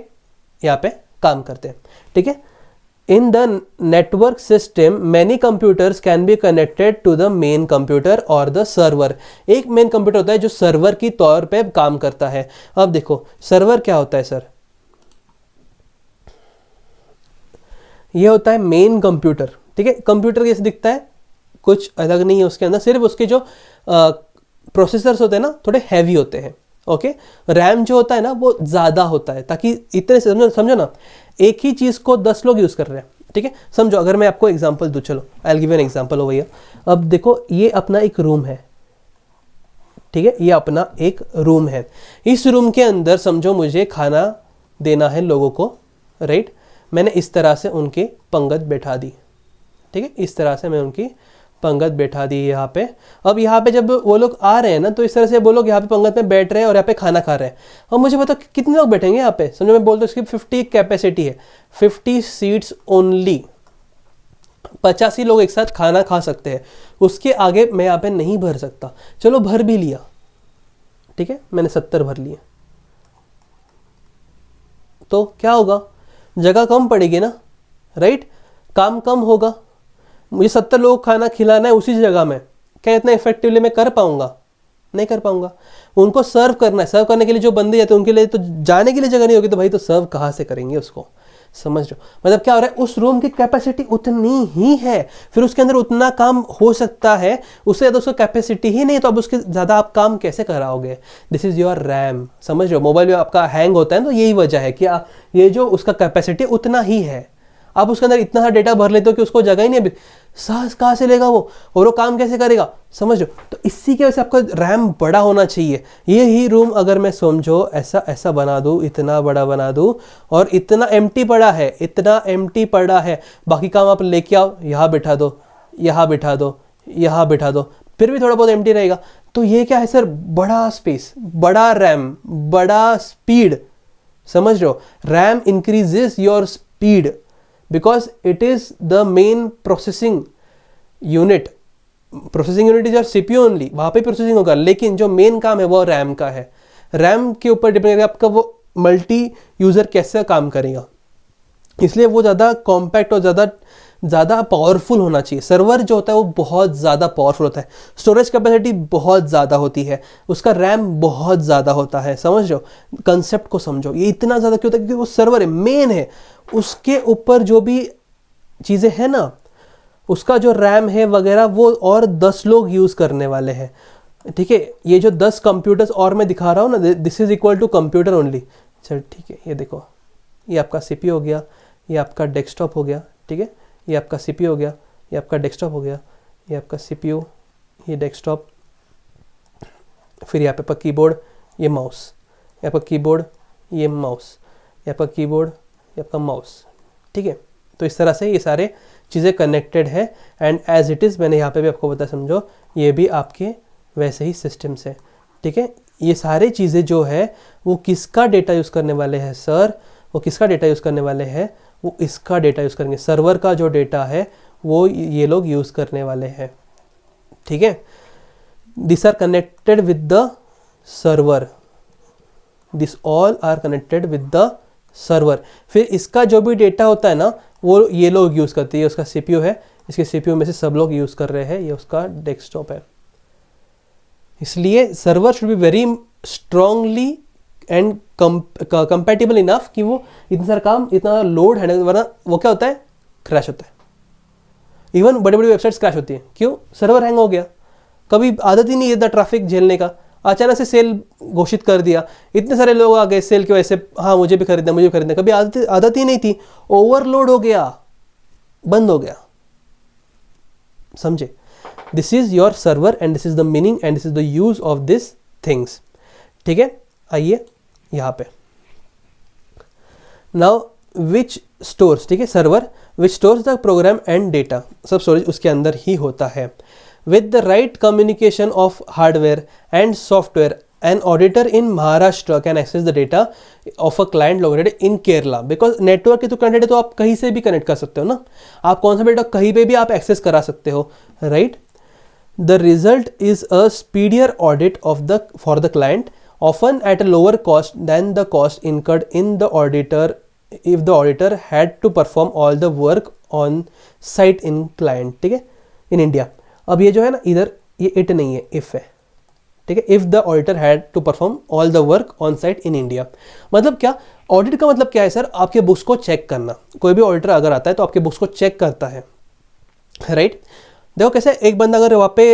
S1: यहाँ पे काम करते हैं, ठीक है। In the network system many computers can be connected to the main computer और द सर्वर। एक मेन कंप्यूटर होता है जो सर्वर की तौर पे काम करता है। अब देखो सर्वर क्या होता है सर, ये होता है मेन कंप्यूटर, ठीक है। कंप्यूटर कैसे दिखता है? कुछ अलग नहीं है उसके अंदर, सिर्फ उसके जो प्रोसेसर्स होते हैं ना थोड़े हैवी होते हैं, ओके। रैम जो होता है ना वो ज़्यादा होता है, ताकि इतने समझो ना, एक ही चीज़ को 10 लोग यूज़ कर रहे हैं, ठीक है। समझो अगर मैं आपको एग्जांपल दूँ, चलो I will give an example over here. अब देखो ये अपना एक रूम है, ठीक है, ये अपना एक रूम है। इस रूम के अंदर समझो मुझे खाना देना है लोगों को, राइट। मैंने इस तरह से उनकी पंगत बैठा दी, ठीक है, इस तरह से मैं उनकी पंगत बैठा दी यहाँ पे। अब यहाँ पे जब वो लोग आ रहे हैं ना तो इस तरह से वो लोग यहाँ पे पंगत में बैठ रहे हैं और यहाँ पे खाना खा रहे हैं। अब मुझे बताओ कितने लोग बैठेंगे यहाँ पे? समझो मैं बोलता हूँ इसकी 50 कैपेसिटी है, 50 सीट्स ओनली, 85 लोग एक साथ खाना खा सकते हैं। उसके आगे मैं यहाँ पे नहीं भर सकता। चलो भर भी लिया, ठीक है, मैंने 70 भर लिए, तो क्या होगा? जगह कम पड़ेगी ना, राइट, काम कम होगा। मुझे 70 लोगों को खाना खिलाना है उसी जगह में, क्या इतना इफेक्टिवली मैं कर पाऊंगा? नहीं कर पाऊंगा। उनको सर्व करना है, सर्व करने के लिए जो बंदे जाते हैं उनके लिए तो जाने के लिए जगह नहीं होगी, तो भाई तो सर्व कहाँ से करेंगे उसको? समझ रहे हो? मतलब क्या हो रहा है, उस रूम की कैपेसिटी उतनी ही है, फिर उसके अंदर उतना काम हो सकता है, उससे ज़्यादा उसका कैपेसिटी ही नहीं, तो अब उसके ज़्यादा आप काम कैसे कराओगे? This is your RAM. समझ रहे हो? मोबाइल में आपका हैंग होता है तो यही वजह है कि ये जो उसका कैपेसिटी उतना ही है। आप उसके अंदर इतना सा डेटा भर लेते हो कि उसको जगह ही नहीं है, सांस कहाँ से लेगा वो, और वो काम कैसे करेगा? समझ लो। तो इसी की वजह से आपका रैम बड़ा होना चाहिए। ये ही रूम अगर मैं समझो ऐसा ऐसा बना दूँ, इतना बड़ा बना दूँ, और इतना एम्प्टी पड़ा है, इतना एम्प्टी पड़ा है, बाकी काम आप लेके आओ, यहाँ बिठा दो, यहाँ बिठा दो, यहाँ बिठा दो, फिर भी थोड़ा बहुत एम्प्टी रहेगा। तो ये क्या है सर? बड़ा स्पेस, बड़ा रैम, बड़ा स्पीड। समझ रहे हो? RAM increases your speed because it is the main processing unit. Processing unit is your CPU only, वहाँ पे प्रोसेसिंग होगा, लेकिन जो मेन काम है वो रैम का है। रैम के ऊपर डिपेंड करेगा आपका वो मल्टी यूज़र कैसे काम करेगा, इसलिए वो ज़्यादा कॉम्पैक्ट और ज़्यादा पावरफुल होना चाहिए। सर्वर जो होता है वो बहुत ज़्यादा पावरफुल होता है, स्टोरेज कैपेसिटी बहुत ज़्यादा होती है, उसका रैम बहुत ज़्यादा होता है। समझ रहे हो? कंसेप्ट को समझो। ये इतना ज़्यादा क्यों होता है? क्योंकि वो सर्वर है, मेन है, उसके ऊपर जो भी चीज़ें हैं ना, उसका जो रैम है वगैरह वो और 10 लोग यूज़ करने वाले हैं, ठीक है। ये जो 10 कंप्यूटर्स और मैं दिखा रहा हूँ ना, this is equal to computer only. चल ठीक है, ये देखो, ये आपका CPU हो गया, ये आपका डेस्कटॉप हो गया, ठीक है, ये आपका CPU हो गया, ये आपका डेस्कटॉप हो गया, ये आपका CPU, ये डेस्कटॉप, फिर यहाँ पे कीबोर्ड, ये माउस, ये आपका कीबोर्ड, ये माउस, ये आपका कीबोर्ड, ये आपका माउस, ठीक है। तो इस तरह से ये सारे चीज़ें कनेक्टेड है, एंड एज इट इज़ मैंने यहाँ पे भी आपको बताया, समझो ये भी आपके वैसे ही सिस्टम से, ठीक है। ये सारे चीज़ें जो है वो किसका डेटा यूज़ करने वाले हैं सर? वो किसका डेटा यूज़ करने वाले हैं? वो इसका डेटा यूज़ करेंगे। सर्वर का जो डेटा है वो ये लोग यूज़ करने वाले हैं, ठीक है। This are connected with the server, this all are connected with the server. फिर इसका जो भी डेटा होता है ना वो ये लोग यूज़ करते हैं। ये उसका CPU है, इसके CPU में से सब लोग यूज़ कर रहे हैं, ये उसका डेस्कटॉप है। इसलिए server should be very strongly and compatible enough कि वो इतना सारा काम, इतना लोड है, वरना वो क्या होता है? क्रैश होता है। इवन बड़ी बड़ी वेबसाइट्स क्रैश होती हैं, क्यों? सर्वर हैंग हो गया। कभी आदत ही नहीं है इतना ट्रैफिक झेलने का, अचानक से सेल घोषित कर दिया, इतने सारे लोग आ गए सेल की वजह से, हाँ मुझे भी खरीदना, मुझे भी खरीदना, कभी आदत ही नहीं थी, ओवरलोड हो गया, बंद हो गया। समझे? This is your server and this is the meaning and this is the use of this things, ठीक है। आइए यहाँ पे नाउ विच स्टोर्स, ठीक है, server which stores the program and data, सब स्टोरेज उसके अंदर ही होता है। With the right communication of hardware and software an auditor in Maharashtra can access the data of a client located in Kerala, because network के तो कनेक्टेड है तो आप कहीं से भी कनेक्ट कर सकते हो ना, आप कौन सा डेटा कहीं पे भी आप एक्सेस करा सकते हो, right. The result is a speedier audit of the for the client, often at a lower cost than the cost incurred in the auditor if the auditor had to perform all the work on site in client, ठीक है, in India. अब ये जो है ना, इधर ये it नहीं है, इफ है, ठीक है, if the auditor had to perform all the work on site in India. मतलब क्या, ऑडिट का मतलब क्या है सर, आपके बुक्स को चेक करना। कोई भी ऑडिटर अगर आता है तो आपके बुक्स को चेक करता है, राइट। देखो कैसे, एक बंदा अगर वहाँ पे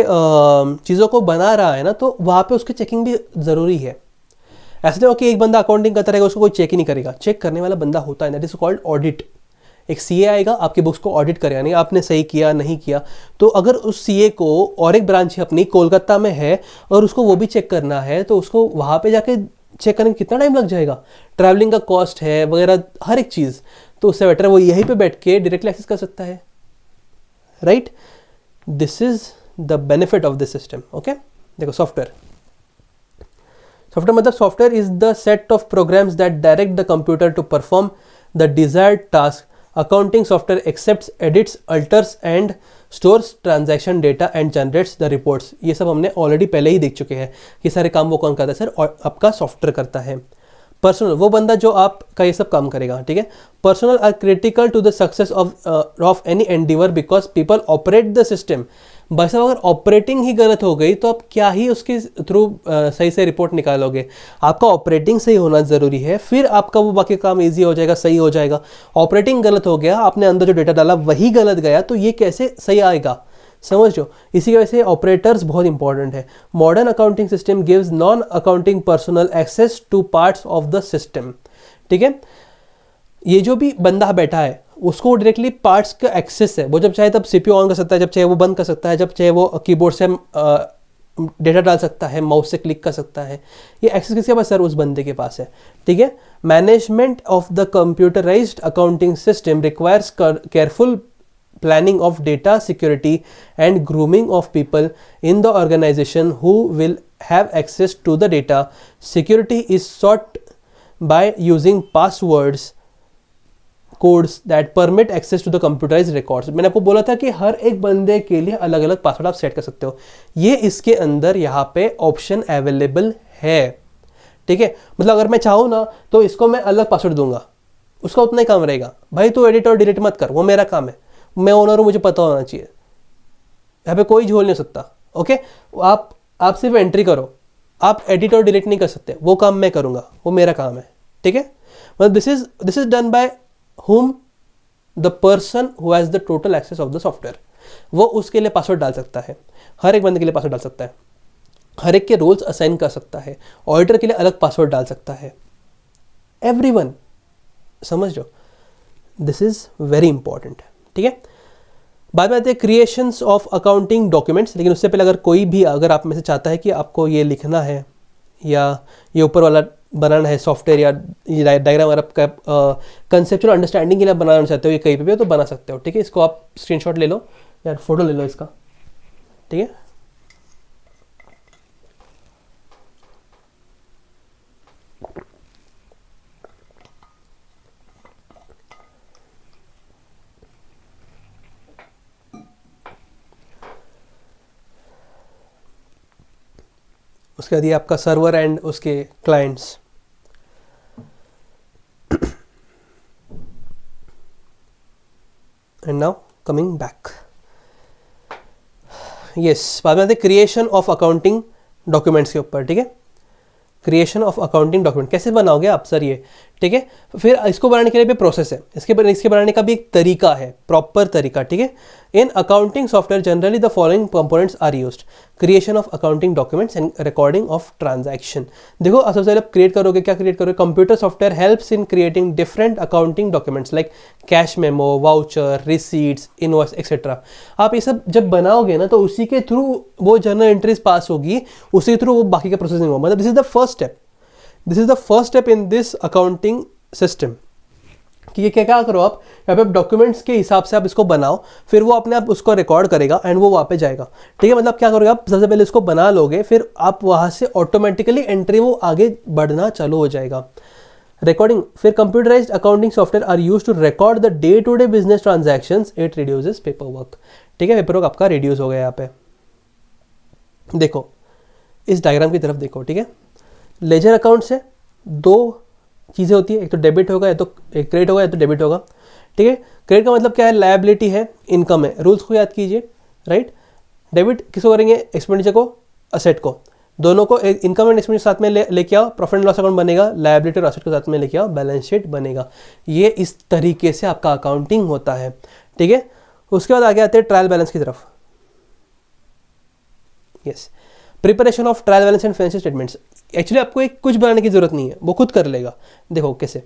S1: चीज़ों को बना रहा है ना, तो वहाँ पे उसकी चेकिंग भी ज़रूरी है। ऐसे नहीं हो कि एक बंदा अकाउंटिंग करता रहेगा, उसको कोई चेक ही नहीं करेगा, चेक करने वाला बंदा होता है, दैट इज कॉल्ड ऑडिट। एक सीए आएगा, आपकी बुक्स को ऑडिट करेगा, नहीं आपने सही किया नहीं किया, तो अगर उस सीए को और एक ब्रांच अपनी कोलकाता में है और उसको वो भी चेक करना है, तो उसको वहाँ पे जाके चेक करने में कितना टाइम लग जाएगा, ट्रैवलिंग का कॉस्ट है वगैरह हर एक चीज़, तो उससे बेटर है वो यहीं पे बैठ के डायरेक्टली एक्सेस कर सकता है, right. This is the benefit of this system, okay. देखो सॉफ्टवेयर, सॉफ्टवेयर मतलब software is the set of programs that direct the computer to perform the desired task. Accounting software accepts, edits, alters and stores transaction data and generates the reports. ये सब हमने already पहले ही देख चुके हैं, ये सारे काम वो कौन करता है सर, और आपका सॉफ्टवेयर करता है। पर्सनल, वो बंदा जो आपका ये सब काम करेगा, ठीक है। Personnel are critical to the success of any endeavour because people operate the system. बस अगर ऑपरेटिंग ही गलत हो गई तो आप क्या ही उसके थ्रू सही से रिपोर्ट निकालोगे। आपका ऑपरेटिंग सही होना ज़रूरी है, फिर आपका वो बाकी काम इजी हो जाएगा, सही हो जाएगा। ऑपरेटिंग गलत हो गया, आपने अंदर जो डेटा डाला वही गलत गया, तो ये कैसे सही आएगा, समझ लो। इसी की वजह से ऑपरेटर्स बहुत इंपॉर्टेंट है। Modern accounting system gives non accounting personnel access to parts of the system, ठीक है। ये जो भी बंदा बैठा है उसको डायरेक्टली पार्ट्स का एक्सेस है, वो जब चाहे तब सीपीयू ऑन कर सकता है, जब चाहे वो बंद कर सकता है, जब चाहे वो कीबोर्ड से डेटा डाल सकता है, माउस से क्लिक कर सकता है। ये एक्सेस किसके पास सर, उस बंदे के पास है, ठीक है। Management of the computerised accounting system requires careful planning of data security and grooming of people in the organization who will have access to the data. Security is sought by using passwords, codes that permit access to the computerized records. मैंने आपको बोला था कि हर एक बंदे के लिए अलग अलग पासवर्ड आप सेट कर सकते हो, ये इसके अंदर यहाँ पे ऑप्शन अवेलेबल है, ठीक है। मतलब अगर मैं चाहूँ ना तो इसको मैं अलग पासवर्ड दूंगा, उसका उतना ही काम रहेगा, भाई तू एडिट और डिलीट मत कर, वो मेरा काम है, मैं ओनर हूं, मुझे पता होना चाहिए, यहाँ पे कोई झोल नहीं सकता, ओके। आप सिर्फ एंट्री करो, आप एडिट और डिलीट नहीं कर सकते, वो काम मैं करूंगा, वो मेरा काम है, ठीक है। मतलब this is done by whom, the person who has the total access of the software. वो उसके लिए पासवर्ड डाल सकता है, हर एक बंदे के लिए पासवर्ड डाल सकता है, हर एक के रोल्स असाइन कर सकता है, ऑडिटर के लिए अलग पासवर्ड डाल सकता है, एवरीवन, समझ लो। दिस इज वेरी इंपॉर्टेंट, ठीक है। बाद में आते हैं क्रिएशंस ऑफ अकाउंटिंग डॉक्यूमेंट्स। लेकिन उससे पहले अगर आप में से चाहता है कि आपको ये लिखना है या ये ऊपर वाला बनाना है सॉफ्टवेयर या ये डायग्राम, अगर आपका कंसेप्चुअल अंडरस्टैंडिंग के लिए बनाना चाहते हो, ये कहीं पे भी हो तो बना सकते हो, ठीक है। इसको आप स्क्रीनशॉट ले लो या फोटो ले लो इसका, ठीक है। उसके बाद ये आपका सर्वर एंड उसके clients. And now coming back, yes, बाद में आते क्रिएशन ऑफ अकाउंटिंग डॉक्यूमेंट्स के ऊपर, ठीक है। क्रिएशन ऑफ अकाउंटिंग डॉक्यूमेंट कैसे बनाओगे आप सर ये, ठीक है। फिर इसको बनाने के लिए भी प्रोसेस है, इसके बनाने का भी एक तरीका है, प्रॉपर तरीका, ठीक है। In accounting software generally the following components are used. Creation of accounting documents and recording of transaction. देखो सबसे पहले आप क्रिएट करोगे, क्या क्रिएट करोगे, computer software helps in creating different accounting documents like cash memo, voucher, receipts, invoice etcetera. आप ये सब जब बनाओगे ना तो उसी के थ्रू वो जर्नल एंट्रीज पास होगी, उसी के थ्रू वो बाकी का प्रोसेसिंग होगा। मतलब this is the first step, this is the first step in this accounting system, कि ये क्या क्या करो आप यहाँ पे डॉक्यूमेंट्स के हिसाब से आप इसको बनाओ, फिर वो अपने आप उसको रिकॉर्ड करेगा एंड वो वहाँ पे जाएगा। ठीक है, मतलब क्या करोगे आप, सबसे पहले इसको बना लोगे, फिर आप वहाँ से ऑटोमेटिकली एंट्री वो आगे बढ़ना चालू हो जाएगा। रिकॉर्डिंग, फिर computerised accounting software are use to record the day to day business transactions, it reduces paper work. ठीक है, पेपर वर्क आपका रिड्यूस हो गया यहाँ पे। देखो इस डायग्राम की तरफ देखो। ठीक है, लेजर अकाउंट से दो चीज़ें होती है, एक तो डेबिट होगा या तो क्रेडिट होगा या तो डेबिट होगा। ठीक है, क्रेडिट का मतलब क्या है, लायबिलिटी है, इनकम है, रूल्स को याद कीजिए, राइट। डेबिट किसको करेंगे, एक्सपेंडिचर को, असेट को, दोनों को इनकम एंड एक्सपेंडिचर साथ में लेके आओ, प्रॉफिट एंड लॉस अकाउंट बनेगा, लायबिलिटी और असेट को साथ में लेके आओ, बैलेंस शीट बनेगा। ये इस तरीके से आपका अकाउंटिंग होता है। ठीक है, उसके बाद आगे आते हैं ट्रायल बैलेंस की तरफ। Yes, preparation of trial balance and financial statements. Actually आपको एक कुछ बनाने की जरूरत नहीं है, वो खुद कर लेगा। देखो कैसे,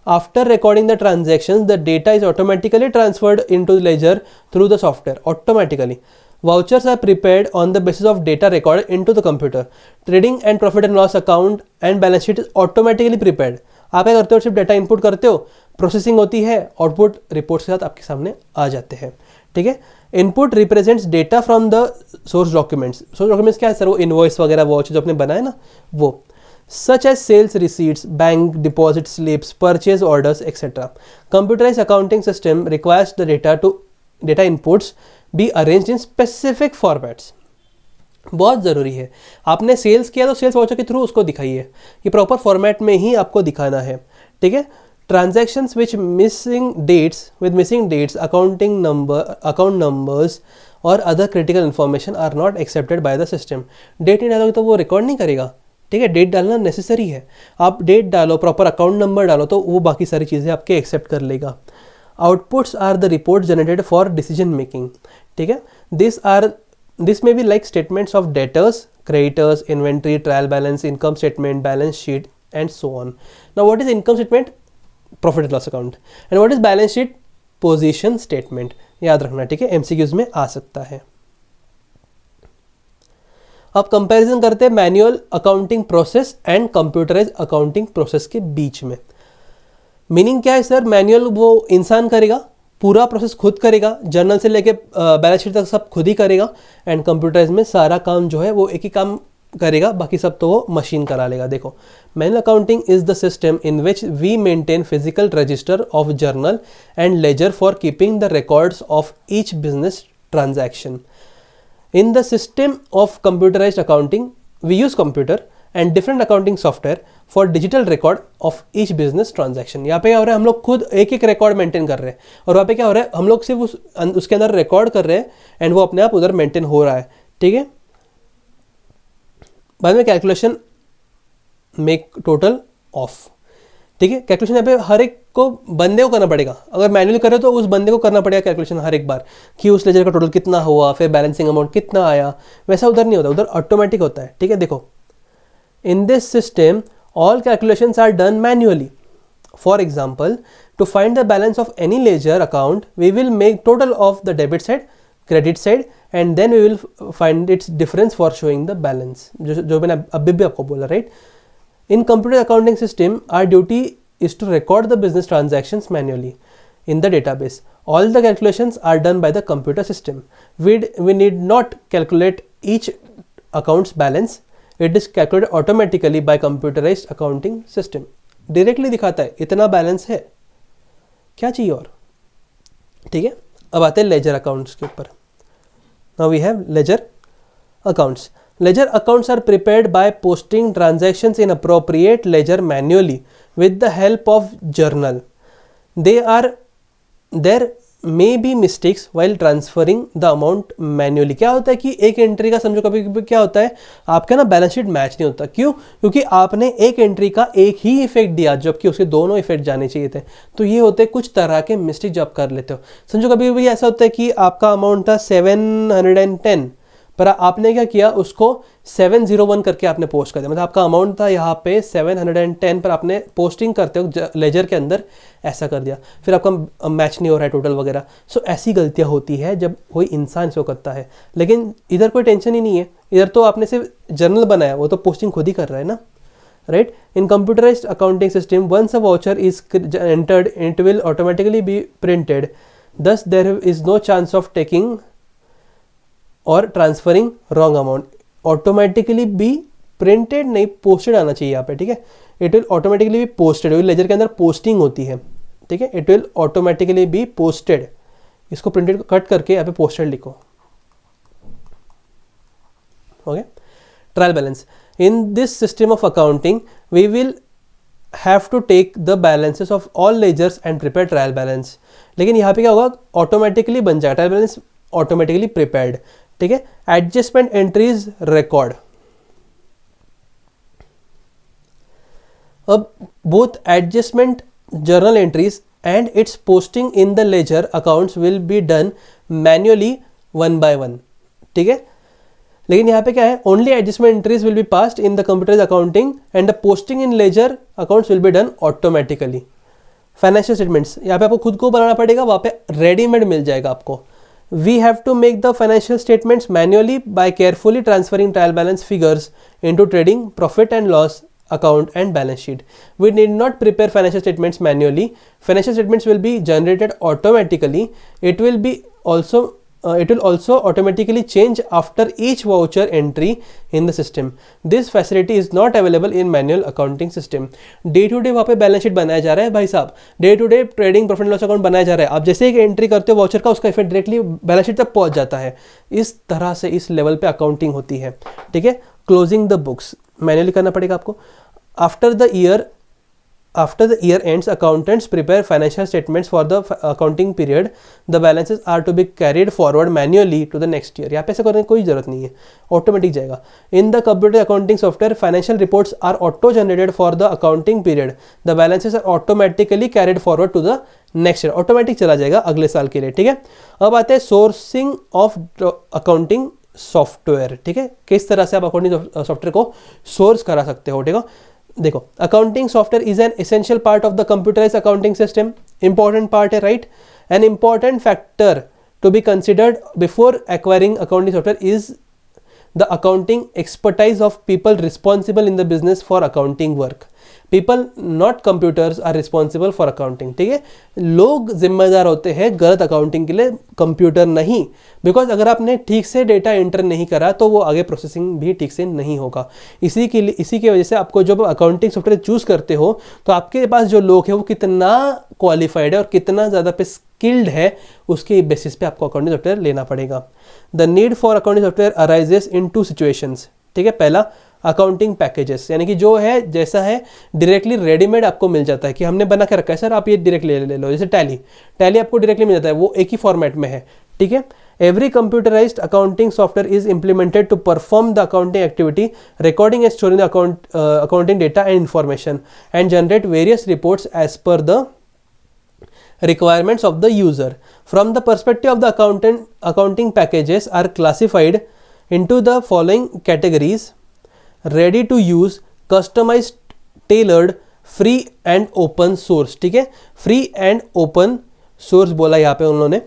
S1: after recording the transactions the data is automatically transferred into ledger through the software automatically. Vouchers are prepared on the basis of data recorded into the computer. Trading and profit and loss account and balance sheet is automatically prepared. आप क्या करते हो, सिर्फ data input करते हो, processing होती है, output report के साथ आपके सामने आ जाते हैं। ठीक है, input represents data from the source documents. Source documents क्या है सर, वो इनवॉइस वगैरह वाउचर जो आपने बनाया ना वो, such as sales receipts, bank deposit slips, purchase orders, etc. Computerized accounting system requires the data inputs be arranged in specific formats. बहुत ज़रूरी है, आपने सेल्स किया तो सेल्स वाउचर के थ्रू उसको दिखाइए, ये प्रॉपर फॉर्मेट में ही आपको दिखाना है। ठीक है, transactions which missing dates, account numbers और other critical information are not accepted by the system. Date नहीं डालोगे तो वो रिकॉर्ड नहीं करेगा। ठीक है, डेट डालना नेसेसरी है, आप डेट डालो, प्रॉपर अकाउंट नंबर डालो, तो वो बाकी सारी चीज़ें आपके एक्सेप्ट कर लेगा। Outputs are the report generated for decision making. ठीक है, this may be like statements of debtors, creditors, inventory, trial balance, income statement, balance sheet and so on. Now what is income statement, profit and loss account, and what is balance sheet, position statement. याद रखना, ठीक है, MCQs में आ सकता है। अब comparison करते हैं manual accounting process and computerise accounting process के बीच में। मीनिंग क्या है सर, मैनुअल वो इंसान करेगा, पूरा प्रोसेस खुद करेगा, जर्नल से लेके बैलेंस शीट तक सब खुद ही करेगा, एंड कंप्यूटराइज में सारा काम जो है वो एक ही काम करेगा, बाकी सब तो वो मशीन करा लेगा। देखो, manual accounting is the system in which we maintain physical register of journal and ledger for keeping the records of each business transaction. In the system of computerized accounting, we use computer and different accounting software for digital record of each business transaction. यहाँ पे क्या हो रहा है, हम लोग खुद एक एक रिकॉर्ड मेंटेन कर रहे हैं, और वहाँ पे क्या हो रहा है, हम लोग सिर्फ उसके अंदर रिकॉर्ड कर रहे हैं एंड वो अपने आप उधर मेंटेन हो रहा है। ठीक है, बाद में कैलकुलेशन मेक टोटल ऑफ। ठीक है, कैलकुलेशन यहाँ पे हर एक को बंदे को करना पड़ेगा, अगर मैनुअली करे तो उस बंदे को करना पड़ेगा कैलकुलेशन हर एक बार, कि उस लेजर का टोटल कितना हुआ, फिर बैलेंसिंग अमाउंट कितना आया, वैसा उधर नहीं होता, उधर ऑटोमेटिक होता है। ठीक है, देखो, in this system all calculations are done manually. For example, to find the balance of any ledger account we will make total of the debit side, credit side, and then we will find its difference for showing the balance, जो मैंने अभी भी आपको बोला, right. In computer accounting system, our duty is to record the business transactions manually in the database. All the calculations are done by the computer system. We need not calculate each account's balance. It is calculated automatically by computerized accounting system. Directly दिखाता है इतना balance है, क्या चाहिए और। ठीक है, अब आते हैं लेजर अकाउंट्स के ऊपर। Now we have ledger accounts. Ledger accounts are prepared by posting transactions in appropriate ledger manually with the help of journal. There may be mistakes while transferring the amount manually. क्या होता है कि एक entry का, समझो कभी कभी क्या होता है, आपका ना बैलेंस शीट मैच नहीं होता। क्यों? क्योंकि आपने एक एंट्री का एक ही इफेक्ट दिया, जबकि उसके दोनों इफेक्ट जाने चाहिए थे। तो ये होते हैं कुछ तरह के मिस्टेक जो आप कर लेते हो। समझो कभी कभी ऐसा होता है कि आपका अमाउंट था 710, पर आपने क्या किया, उसको 701 करके आपने पोस्ट कर दिया। मतलब आपका अमाउंट था यहाँ पे 710, पर आपने पोस्टिंग करते हो लेजर के अंदर ऐसा कर दिया, फिर आपका मैच नहीं हो रहा है टोटल वगैरह। सो ऐसी गलतियाँ होती है जब कोई इंसान इसको करता है, लेकिन इधर कोई टेंशन ही नहीं है, इधर तो आपने सिर्फ जर्नल बनाया, वो तो पोस्टिंग खुद ही कर रहा है ना। right? In computerized accounting system, once a voucher is entered, it will automatically be printed. Thus, there is no chance of taking or transferring wrong amount. Automatically be printed नहीं, posted आना चाहिए यहाँ पे, ठीक है? It will automatically be posted. Ledger के अंदर posting होती है, ठीक है? It will automatically be posted. इसको प्रिंटेड को कट करके यहाँ पे पोस्टेड लिखो. Okay. Trial balance. In this system of accounting, we will have to take the balances of all ledgers and prepare trial balance. लेकिन यहाँ पे क्या होगा, ऑटोमेटिकली बन जाएगा ट्रायल बैलेंस, ऑटोमेटिकली प्रिपेयर्ड, ठीक है? Adjustment entries record. अब both adjustment journal entries and its posting in the ledger accounts will be done manually one by one, ठीक है? लेकिन यहाँ पे क्या है, only adjustment entries will be passed in the computerized accounting and the posting in ledger accounts will be done automatically. Financial statements, यहाँ पे आपको खुद को बनाना पड़ेगा, वहाँ पे रेडीमेड मिल जाएगा आपको. We have to make the financial statements manually by carefully transferring trial balance figures into trading profit and loss account and balance sheet. We need not prepare financial statements manually. Financial statements will be generated automatically. It will also automatically change after each voucher entry in the system. This facility is not available in manual accounting system. Day to day वहाँ पे balance sheet बनाया जा रहा है भाई साहब, day to day trading profit loss account बनाया जा रहा है. आप जैसे एक एंट्री करते हो वाउचर का, उसका इफेक्ट डायरेक्टली बैलेंस शीट तक पहुँच जाता है. इस तरह से इस लेवल पे अकाउंटिंग होती है, ठीक है? क्लोजिंग द बुक्स मैन्युअली करना पड़ेगा आपको. After the year ends, accountants prepare financial statements for the accounting period. The balances are to be carried forward manually to the next year. यहाँ पे ऐसा करने की कोई जरूरत नहीं है, ऑटोमेटिक जाएगा. In the computer accounting software, financial reports are auto generated for the accounting period. The balances are automatically carried forward to the next year. Automatic चला जाएगा अगले साल के लिए, ठीक है? अब आते हैं सोर्सिंग ऑफ अकाउंटिंग सॉफ्टवेयर, ठीक है? किस तरह से आप अकाउंटिंग सॉफ्टवेयर को सोर्स करा सकते हो, ठीक है? देखो, accounting software is an essential part of the computerised accounting system. Important part है, right? An important factor to be considered before acquiring accounting software is the accounting expertise of people responsible in the business for accounting work. People not computers are responsible for accounting, ठीक है? लोग जिम्मेदार होते हैं गलत accounting के लिए, computer नहीं. बिकॉज अगर आपने ठीक से डेटा एंटर नहीं करा तो वो आगे प्रोसेसिंग भी ठीक से नहीं होगा. इसी की वजह से आपको जब अकाउंटिंग सॉफ्टवेयर चूज करते हो तो आपके पास जो लोग हैं वो कितना क्वालिफाइड है और कितना ज़्यादा पे स्किल्ड है, उसके बेसिस पे आपको अकाउंटिंग सॉफ्टवेयर लेना पड़ेगा. The need for accounting software arises in 2 situations, ठीक है? पहला, अकाउंटिंग पैकेजेस, यानी कि जो है जैसा है डायरेक्टली रेडीमेड आपको मिल जाता है कि हमने बना के रखा है, सर आप ये डायरेक्टली ले लो. जैसे टैली आपको डायरेक्टली मिल जाता है, वो एक ही फॉर्मेट में है, ठीक है? Every computerized accounting software is implemented to perform the accounting activity, recording and storing the accounting data and information, and generate various reports as per the requirements of the user. From the perspective of the accountant, accounting packages are classified into the following categories: ready to use, customized, tailored, free and open source, ठीक है? Free and open source बोला यहाँ पे उन्होंने,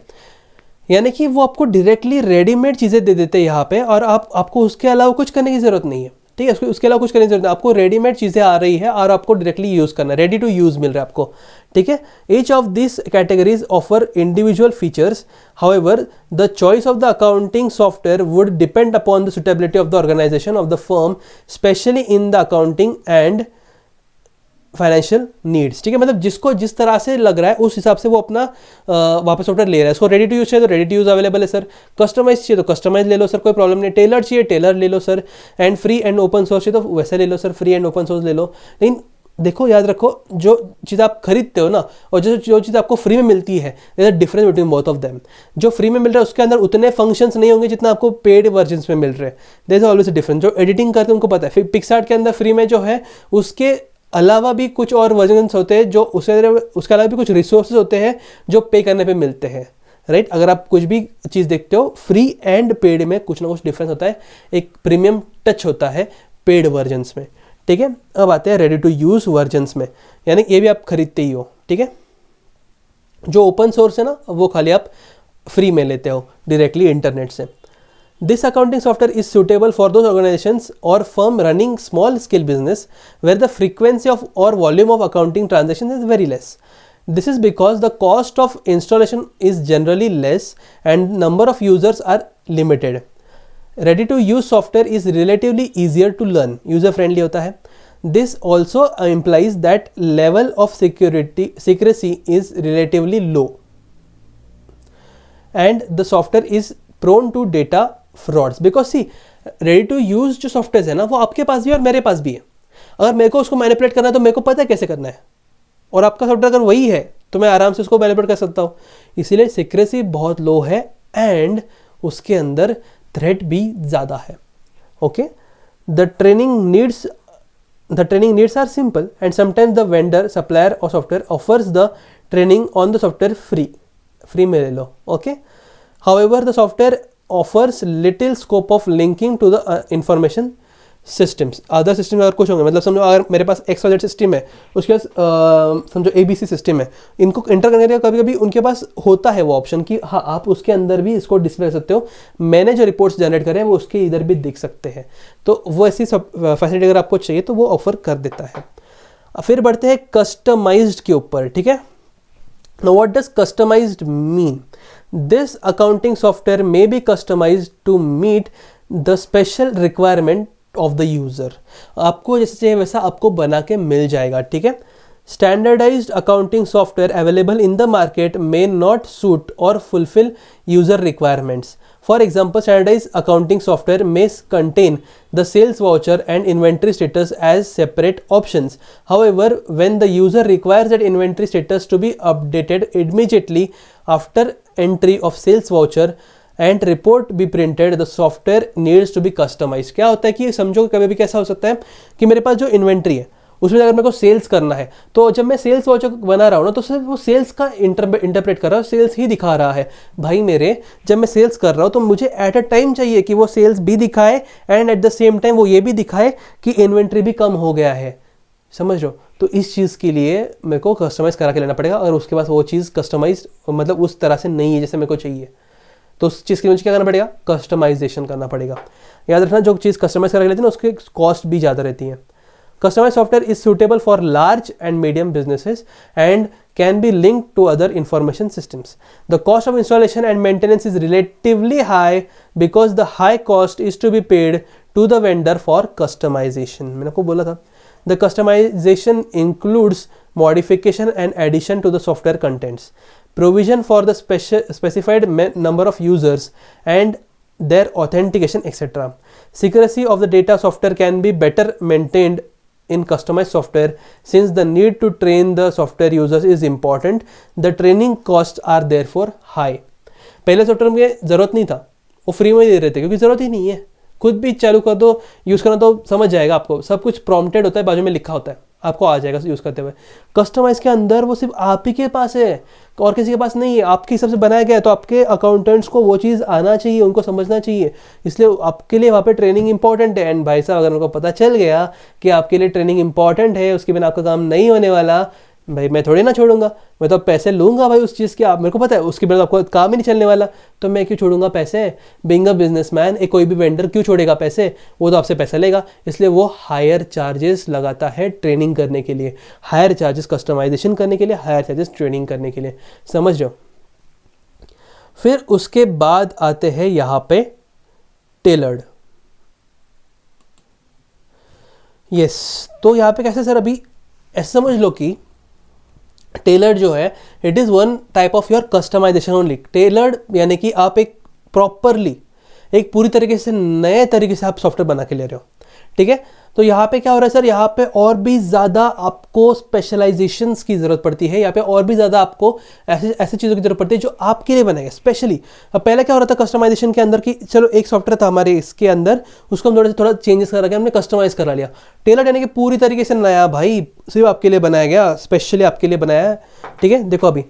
S1: यानी कि वो आपको डायरेक्टली रेडीमेड चीज़ें दे देते हैं यहाँ पे, और आपको उसके अलावा कुछ करने की ज़रूरत नहीं है, ठीक है? उसके अलावा कुछ करने की जरूरत नहीं, आपको रेडीमेड चीज़ें आ रही है और आपको डायरेक्टली यूज़ करना है, रेडी टू यूज़ मिल रहा है आपको, ठीक है? Each of this categories offer individual features. However the choice of the accounting software would depend upon the suitability of the organisation of the firm, specially in the accounting and financial needs, ठीक है? मतलब जिसको जिस तरह से लग रहा है उस हिसाब से वो अपना वापस सॉफ्टवेयर ले रहा है. इसको रेडी टू यूज चाहिए तो रेडी टू यूज अवेलेबल है सर, कस्टमाइज चाहिए तो कस्टमाइज ले लो सर, कोई प्रॉब्लम नहीं. टेलर चाहिए टेलर ले लो sir, and free and open source चाहिए तो वैसे ले लो sir, free and open source ले लो. लेकिन देखो, याद रखो, जो चीज़ आप खरीदते हो ना और जो चीज़ आपको फ्री में मिलती है, there is difference between both of them. जो फ्री में मिल रहा है उसके अंदर उतने फंक्शंस नहीं होंगे जितना आपको पेड वर्जन्स में मिल रहे हैं. There is always a difference. जो एडिटिंग करते हैं उनको पता है. फिर पिक्सआर्ट के अंदर फ्री में जो है उसके अलावा भी कुछ और वर्जन्स होते हैं, जो उसके अलावा भी कुछ रिसोर्सेज होते हैं जो पे करने पे मिलते हैं, राइट? अगर आप कुछ भी चीज़ देखते हो फ्री एंड पेड में कुछ ना कुछ डिफरेंस होता है, एक प्रीमियम टच होता है पेड वर्जन्स में, ठीक है? अब आते हैं रेडी टू यूज़ वर्जन्स में, यानी ये भी आप खरीदते ही हो, ठीक है? जो ओपन सोर्स है ना वो खाली आप फ्री में लेते हो डायरेक्टली इंटरनेट से. This accounting software is suitable for those organizations or firm running small scale business where the frequency of or volume of accounting transactions is very less. This is because the cost of installation is generally less and number of users are limited. Ready to use software is relatively easier to learn, user friendly होता है. This also implies that level of secrecy is relatively low and the software is prone to data frauds because see ready to use जो software है ना वो आपके पास भी और मेरे पास भी है. अगर मेरे को उसको मैनिपुलेट करना है तो मेरे को पता है कैसे करना है और आपका सॉफ्टवेयर अगर वही है तो मैं आराम से उसको मैनिपुलेट कर सकता हूँ. इसीलिए सिक्रेसी बहुत लो है एंड उसके अंदर थ्रेट भी ज़्यादा है. Okay, the training needs are simple and sometimes the vendor supplier or software offers the training on the software free में ले लो. Okay, however the software offers little scope of linking to the information systems. Other system अगर कुछ होंगे मतलब समझो अगर मेरे पास XYZ सिस्टम है उसके पास समझो ABC सिस्टम है, इनको इंटर करने के कभी कभी उनके पास होता है वो ऑप्शन कि हाँ आप उसके अंदर भी इसको डिस्प्ले कर सकते हो, मैंने जो रिपोर्ट्स जनरेट करे हैं वो उसके इधर भी दिख सकते हैं. तो वो ऐसी सब फैसिलिटी अगर आपको चाहिए तो वो ऑफर कर देता है. फिर बढ़ते हैं कस्टमाइज्ड के ऊपर. ठीक है, now what does customized mean? This accounting software may be customized to meet the special requirement of the user. आपको जैसे चाहिए वैसा आपको बना के मिल जाएगा. ठीक है, standardized accounting software available in the market may not suit or fulfill user requirements. For example, standardized accounting software may contain the sales voucher and inventory status as separate options. However, when the user requires that inventory status to be updated immediately after entry of sales voucher and report be printed, the software needs to be customized. क्या होता है कि समझो कभी भी कैसा हो सकता है कि मेरे पास जो इन्वेंट्री है उसमें अगर मेरे को सेल्स करना है तो जब मैं सेल्स वाउचर बना रहा हूँ ना तो सिर्फ वो सेल्स का इंटरप्रेट कर रहा है, सेल्स ही दिखा रहा है. भाई मेरे जब मैं सेल्स कर रहा हूँ तो मुझे एट अ टाइम चाहिए कि वो सेल्स भी दिखाए and at the same time वो ये भी दिखाए कि इन्वेंट्री भी कम हो गया है. समझ लो, तो इस चीज़ के लिए मेरे को कस्टमाइज़ करा के लेना पड़ेगा और उसके पास वो चीज़ कस्टमाइज मतलब उस तरह से नहीं है जैसे मेरे को चाहिए. तो उस चीज़ के लिए मुझे क्या करना पड़ेगा, कस्टमाइजेशन करना पड़ेगा. याद रखना जो चीज़ कस्टमाइज करा के लेते हैं ना उसकी कॉस्ट भी ज़्यादा रहती है. Customized software is suitable for large and medium businesses and can be linked to other information systems. The cost of installation and maintenance is relatively high because the high cost is to be paid to the vendor for customization. मैंने आपको बोला था. The customization includes modification and addition to the software contents, provision for the specified number of users and their authentication, etc. Secrecy of the data software can be better maintained in customized software since the need to train the software users is important. The training costs are therefore high. पहले software में ज़रूरत नहीं था, वो free में दे रहे थे क्योंकि ज़रूरत ही नहीं है. खुद भी चालू कर दो, यूज़ करना तो समझ जाएगा आपको, सब कुछ प्रॉम्प्टेड होता है, बाजू में लिखा होता है, आपको आ जाएगा यूज़ करते हुए. कस्टमाइज के अंदर वो सिर्फ आप ही के पास है और किसी के पास नहीं है, आपके हिसाब से बनाया गया है. तो आपके अकाउंटेंट्स को वो चीज़ आना चाहिए, उनको समझना चाहिए, इसलिए आपके लिए वहाँ पे ट्रेनिंग इंपॉर्टेंट है. एंड भाई साहब अगर उनको पता चल गया कि आपके लिए ट्रेनिंग इंपॉर्टेंट है, उसके बिना आपका काम नहीं होने वाला, भाई मैं थोड़ी ना छोड़ूंगा, मैं तो पैसे लूँगा भाई उस चीज़ के. आप मेरे को पता है उसके बिना आपको काम ही नहीं चलने वाला, तो मैं क्यों छोड़ूंगा पैसे. बीइंग अ बिजनेसमैन एक कोई भी वेंडर क्यों छोड़ेगा पैसे, वो तो आपसे पैसा लेगा, इसलिए वो हायर चार्जेस लगाता है ट्रेनिंग करने के लिए, हायर चार्जेस कस्टमाइजेशन करने के लिए, हायर चार्जेस ट्रेनिंग करने के लिए. समझ लो. फिर उसके बाद आते हैं यहाँ पे टेलर्ड. यस, तो यहाँ पे कैसे सर, अभी ऐसा समझ लो कि टेलर्ड जो है it is one type of your customisation only. Tailored यानी कि आप एक प्रॉपरली एक पूरी तरीके से नए तरीके से आप सॉफ्टवेयर बना के ले रहे हो. ठीक है, तो यहाँ पे क्या हो रहा है सर, यहाँ पे और भी ज़्यादा आपको स्पेशलाइजेशंस की ज़रूरत पड़ती है, यहाँ पे और भी ज़्यादा आपको ऐसी चीज़ों की ज़रूरत पड़ती है जो आपके लिए बनाएगा स्पेशली. अब पहले क्या हो रहा था कस्टमाइजेशन के अंदर कि चलो एक सॉफ्टवेयर था हमारे इसके अंदर, उसको हम थोड़ा चेंजेस करा के हमने कस्टमाइज करा लिया. टेलर यानी कि पूरी तरीके से नया, भाई सिर्फ आपके लिए बनाया गया, स्पेशली आपके लिए बनाया है. ठीक है, देखो अभी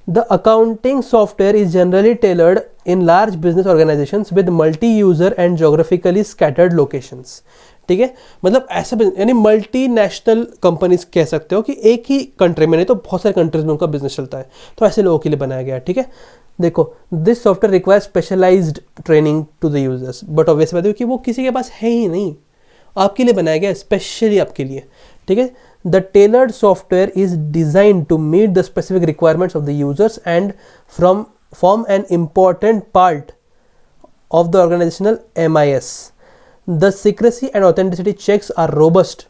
S1: The accounting software is generally tailored in large business organizations with multi-user and geographically scattered locations. ठीक है, मतलब ऐसा यानी मल्टी नेशनल कंपनीज कह सकते हो कि एक ही कंट्री में नहीं तो बहुत सारे कंट्रीज में उनका बिजनेस चलता है, तो ऐसे लोगों के लिए बनाया गया है. ठीक है, देखो, this software require specialised training to the users, but obvious बात है कि वो किसी के पास है ही नहीं, आपके लिए बनाया गया स्पेशली आपके लिए, ठीक है। The tailored software is designed to meet the specific requirements of the users and from form an important part of the organizational MIS. The secrecy and authenticity checks are robust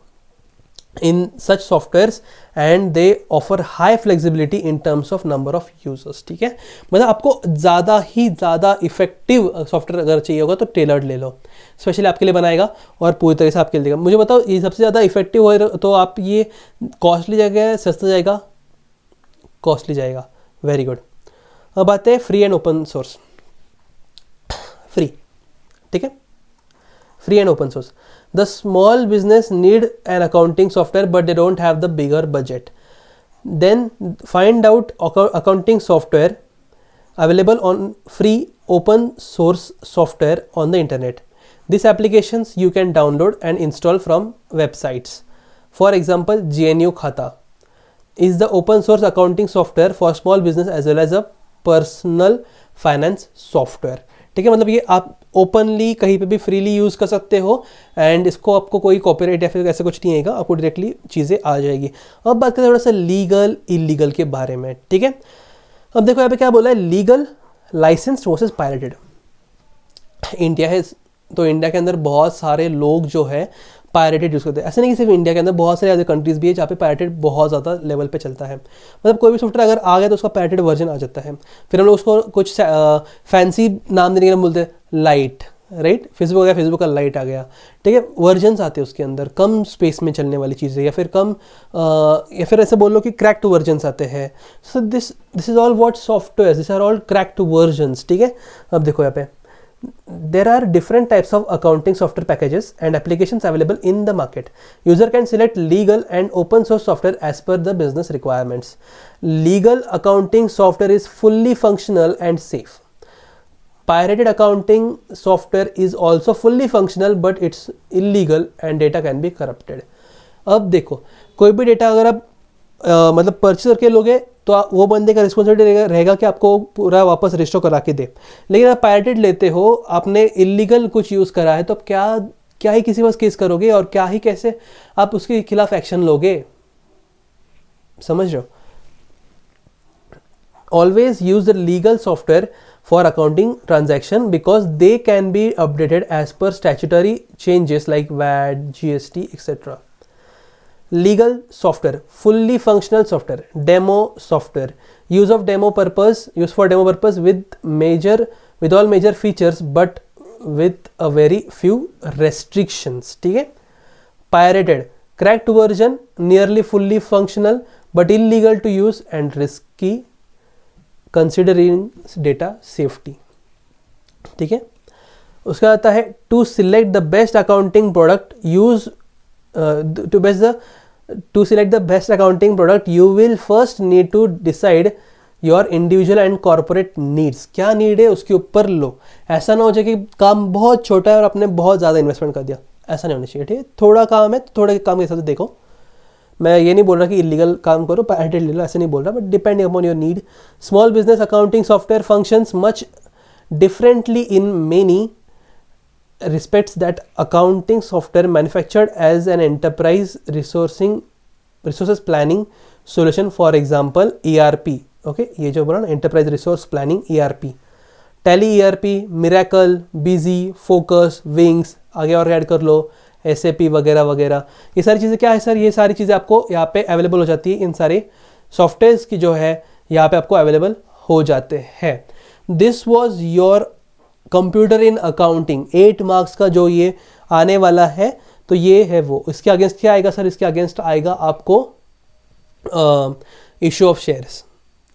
S1: in such softwares and they offer high flexibility in terms of number of users. ठीक है, मतलब आपको ज़्यादा ही ज़्यादा effective software अगर चाहिए होगा तो टेलर्ड ले लो, स्पेशली आपके लिए बनाएगा और पूरी तरह से आपके लिए देगा। मुझे बताओ, ये सबसे ज़्यादा इफेक्टिव हो तो आप ये कॉस्टली जाएगा, सस्ता जाएगा, कॉस्टली जाएगा। Very good. अब आते हैं free and open source. Free, ठीक है, free and open source. The small business need an accounting software but they don't have the bigger budget, then find out accounting software available on free open source software on the internet. These applications you can download and install from websites. For example, GNU Khata is the open source accounting software for small business as well as a personal finance software. ठीक है, मतलब ये आप openly कहीं पे भी freely use कर सकते हो एंड इसको आपको कोई कॉपीराइट या फिर ऐसा कुछ नहीं आएगा, आपको डायरेक्टली चीज़ें आ जाएगी. अब बात करें थोड़ा सा लीगल इलीगल के बारे में. ठीक है, अब देखो यहाँ पे क्या बोला है, legal licensed versus pirated. India है तो इंडिया के अंदर बहुत सारे लोग जो है पायरेटेड यूज़ करते हैं. ऐसे नहीं कि सिर्फ इंडिया के अंदर, बहुत सारे ऐसे कंट्रीज़ भी है जहाँ पे पायरेटेड बहुत ज़्यादा लेवल पे चलता है. मतलब कोई भी सॉफ्टवेयर अगर आ गया तो उसका पायरेटेड वर्जन आ जाता है. फिर हम लोग उसको कुछ फैंसी नाम देने के लिए बोलते हैं लाइट, राइट. फेसबुक आ गया, फेसबुक का लाइट आ गया. ठीक है, वर्जन्स आते हैं उसके अंदर, कम स्पेस में चलने वाली चीज़ें, या फिर कम या फिर ऐसे बोल लो कि क्रैक्ड वर्जन्स आते हैं. So this is all what software, this are all cracked versions. ठीक है, अब देखो यहाँ पे there are different types of accounting software packages and applications available in the market. User can select legal and open source software as per the business requirements. Legal accounting software is fully functional and safe. Pirated accounting software is also fully functional but it's illegal and data can be corrupted. अब देखो, कोई भी data अगर आप मतलब purchase करके लोगे तो वो बंदे का रिस्पॉन्सिबिलिटी रहेगा कि आपको पूरा वापस रिस्टोर करा के दे. लेकिन आप पायरेटेड लेते हो, आपने इलीगल कुछ यूज़ करा है, तो आप क्या ही किसी पास केस करोगे और क्या ही कैसे आप उसके खिलाफ एक्शन लोगे. समझ रहे हो. Always use the legal software for accounting transaction because they can be updated as per statutory changes like VAT, GST etcetera. Legal software, fully functional software, demo software, use for demo purpose with all major features but with a very few restrictions. ठीक है. Pirated, cracked version, nearly fully functional but illegal to use and risky considering data safety. ठीक है. उसका आता है to select the best accounting product to select the best accounting product you will first need to decide your individual and corporate needs. क्या need है उसके ऊपर लो. ऐसा ना हो जाए कि काम बहुत छोटा है और आपने बहुत ज़्यादा इन्वेस्टमेंट कर दिया, ऐसा नहीं होना चाहिए. ठीक है, थोड़ा काम है तो थोड़े काम के हिसाब से देखो. मैं ये नहीं बोल रहा कि इलीगल काम करो, पायरेटेड ले लो, ऐसे नहीं बोल रहा, but depending upon your need. Small business accounting software functions much differently in many respects that accounting software manufactured as an enterprise resources planning solution. For example, ERP. okay, ये जो बोला ना enterprise resource planning, ERP, Tally ERP, Miracle, Busy, Focus, Wings, आगे और add कर लो, SAP वगैरह वगैरह. ये सारी चीज़ें क्या है सर, ये सारी चीज़ें आपको यहाँ पे अवेलेबल हो जाती है. इन सारे सॉफ्टवेयर्स की जो है यहाँ पे आपको अवेलेबल हो जाते हैं. This was your computer in accounting 8 marks का जो ये आने वाला है. तो ये है वो. इसके अगेंस्ट क्या आएगा सर, इसके अगेंस्ट आएगा आपको इशू ऑफ शेयर्स.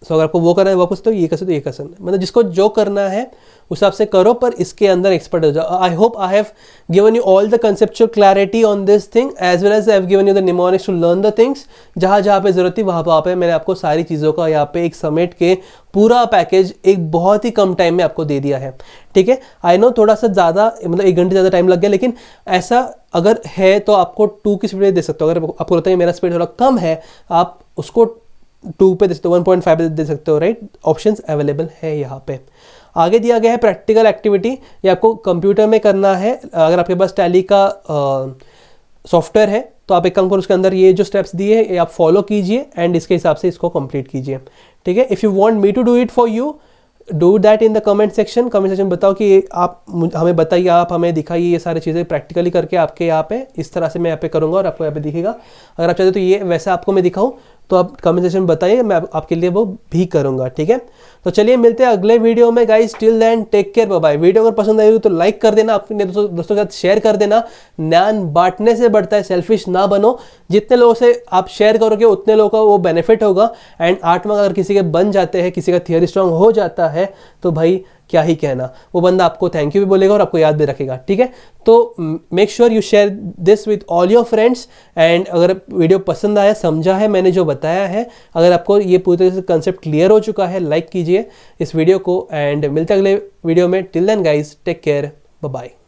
S1: सो अगर आपको वो करना है वापस तो ये कर सकते, ये कर सकते, मतलब जिसको जो करना है उस हिसाब से करो, पर इसके अंदर एक्सपर्ट हो जाओ. I hope I have given you all the conceptual clarity on this thing as well as I have given you the mnemonics to learn the things. जहाँ जहाँ पे जरूरत थी वहाँ पे मैंने आपको सारी चीज़ों का यहाँ पे एक समेट के पूरा पैकेज एक बहुत ही कम टाइम में आपको दे दिया है. ठीक है, आई नो थोड़ा सा ज़्यादा, मतलब 1 घंटे ज़्यादा टाइम लग गया, लेकिन ऐसा अगर है तो आपको 2 की स्पीड दे सकते हो. अगर आपको लगता है मेरा स्पीड थोड़ा कम है, आप उसको 2 पे दे सकते हो, 1.5 पे दे सकते हो, राइट। ऑप्शंस अवेलेबल है यहाँ पे। आगे दिया गया है प्रैक्टिकल एक्टिविटी, ये आपको कंप्यूटर में करना है। अगर आपके पास टैली का सॉफ्टवेयर है तो आप एक काम करो, उसके अंदर ये जो स्टेप्स दिए हैं ये आप फॉलो कीजिए एंड इसके हिसाब से इसको कंप्लीट कीजिए, ठीक है। If you want me to do it for you, do that in the comment section. Comment section बताओ कि आप हमें बताइए, आप हमें दिखाइए ये सारी चीज़ें प्रैक्टिकली करके आपके यहाँ पे इस तरह से मैं यहाँ पे करूँगा और आपको यहाँ पे दिखेगा। अगर आप चाहते हो तो ये वैसा आपको मैं दिखाऊँ तो आप कमेंट सेक्शन में बताइए, मैं आपके लिए वो भी करूँगा, ठीक है। तो चलिए मिलते हैं अगले वीडियो में guys, till then take care, bye bye. Video अगर पसंद आई हो तो लाइक कर देना, अपने दोस्तों के साथ शेयर कर देना। ज्ञान बांटने से बढ़ता है, सेल्फिश ना बनो। जितने लोगों से आप शेयर करोगे उतने लोगों का वो बेनिफिट होगा। एंड 8 मार्क अगर किसी के बन जाते हैं, किसी का थियरी स्ट्रांग हो जाता है तो भाई क्या ही कहना, वो बंदा आपको थैंक यू भी बोलेगा और आपको याद भी रखेगा, ठीक है। तो make sure you share this with all your friends. And अगर वीडियो पसंद आया, समझा है मैंने जो बताया है, अगर आपको ये पूरी तरह से कंसेप्ट क्लियर हो चुका है, लाइक कीजिए इस वीडियो को। एंड मिलते हैं अगले वीडियो में। Till then guys, take care, bye bye.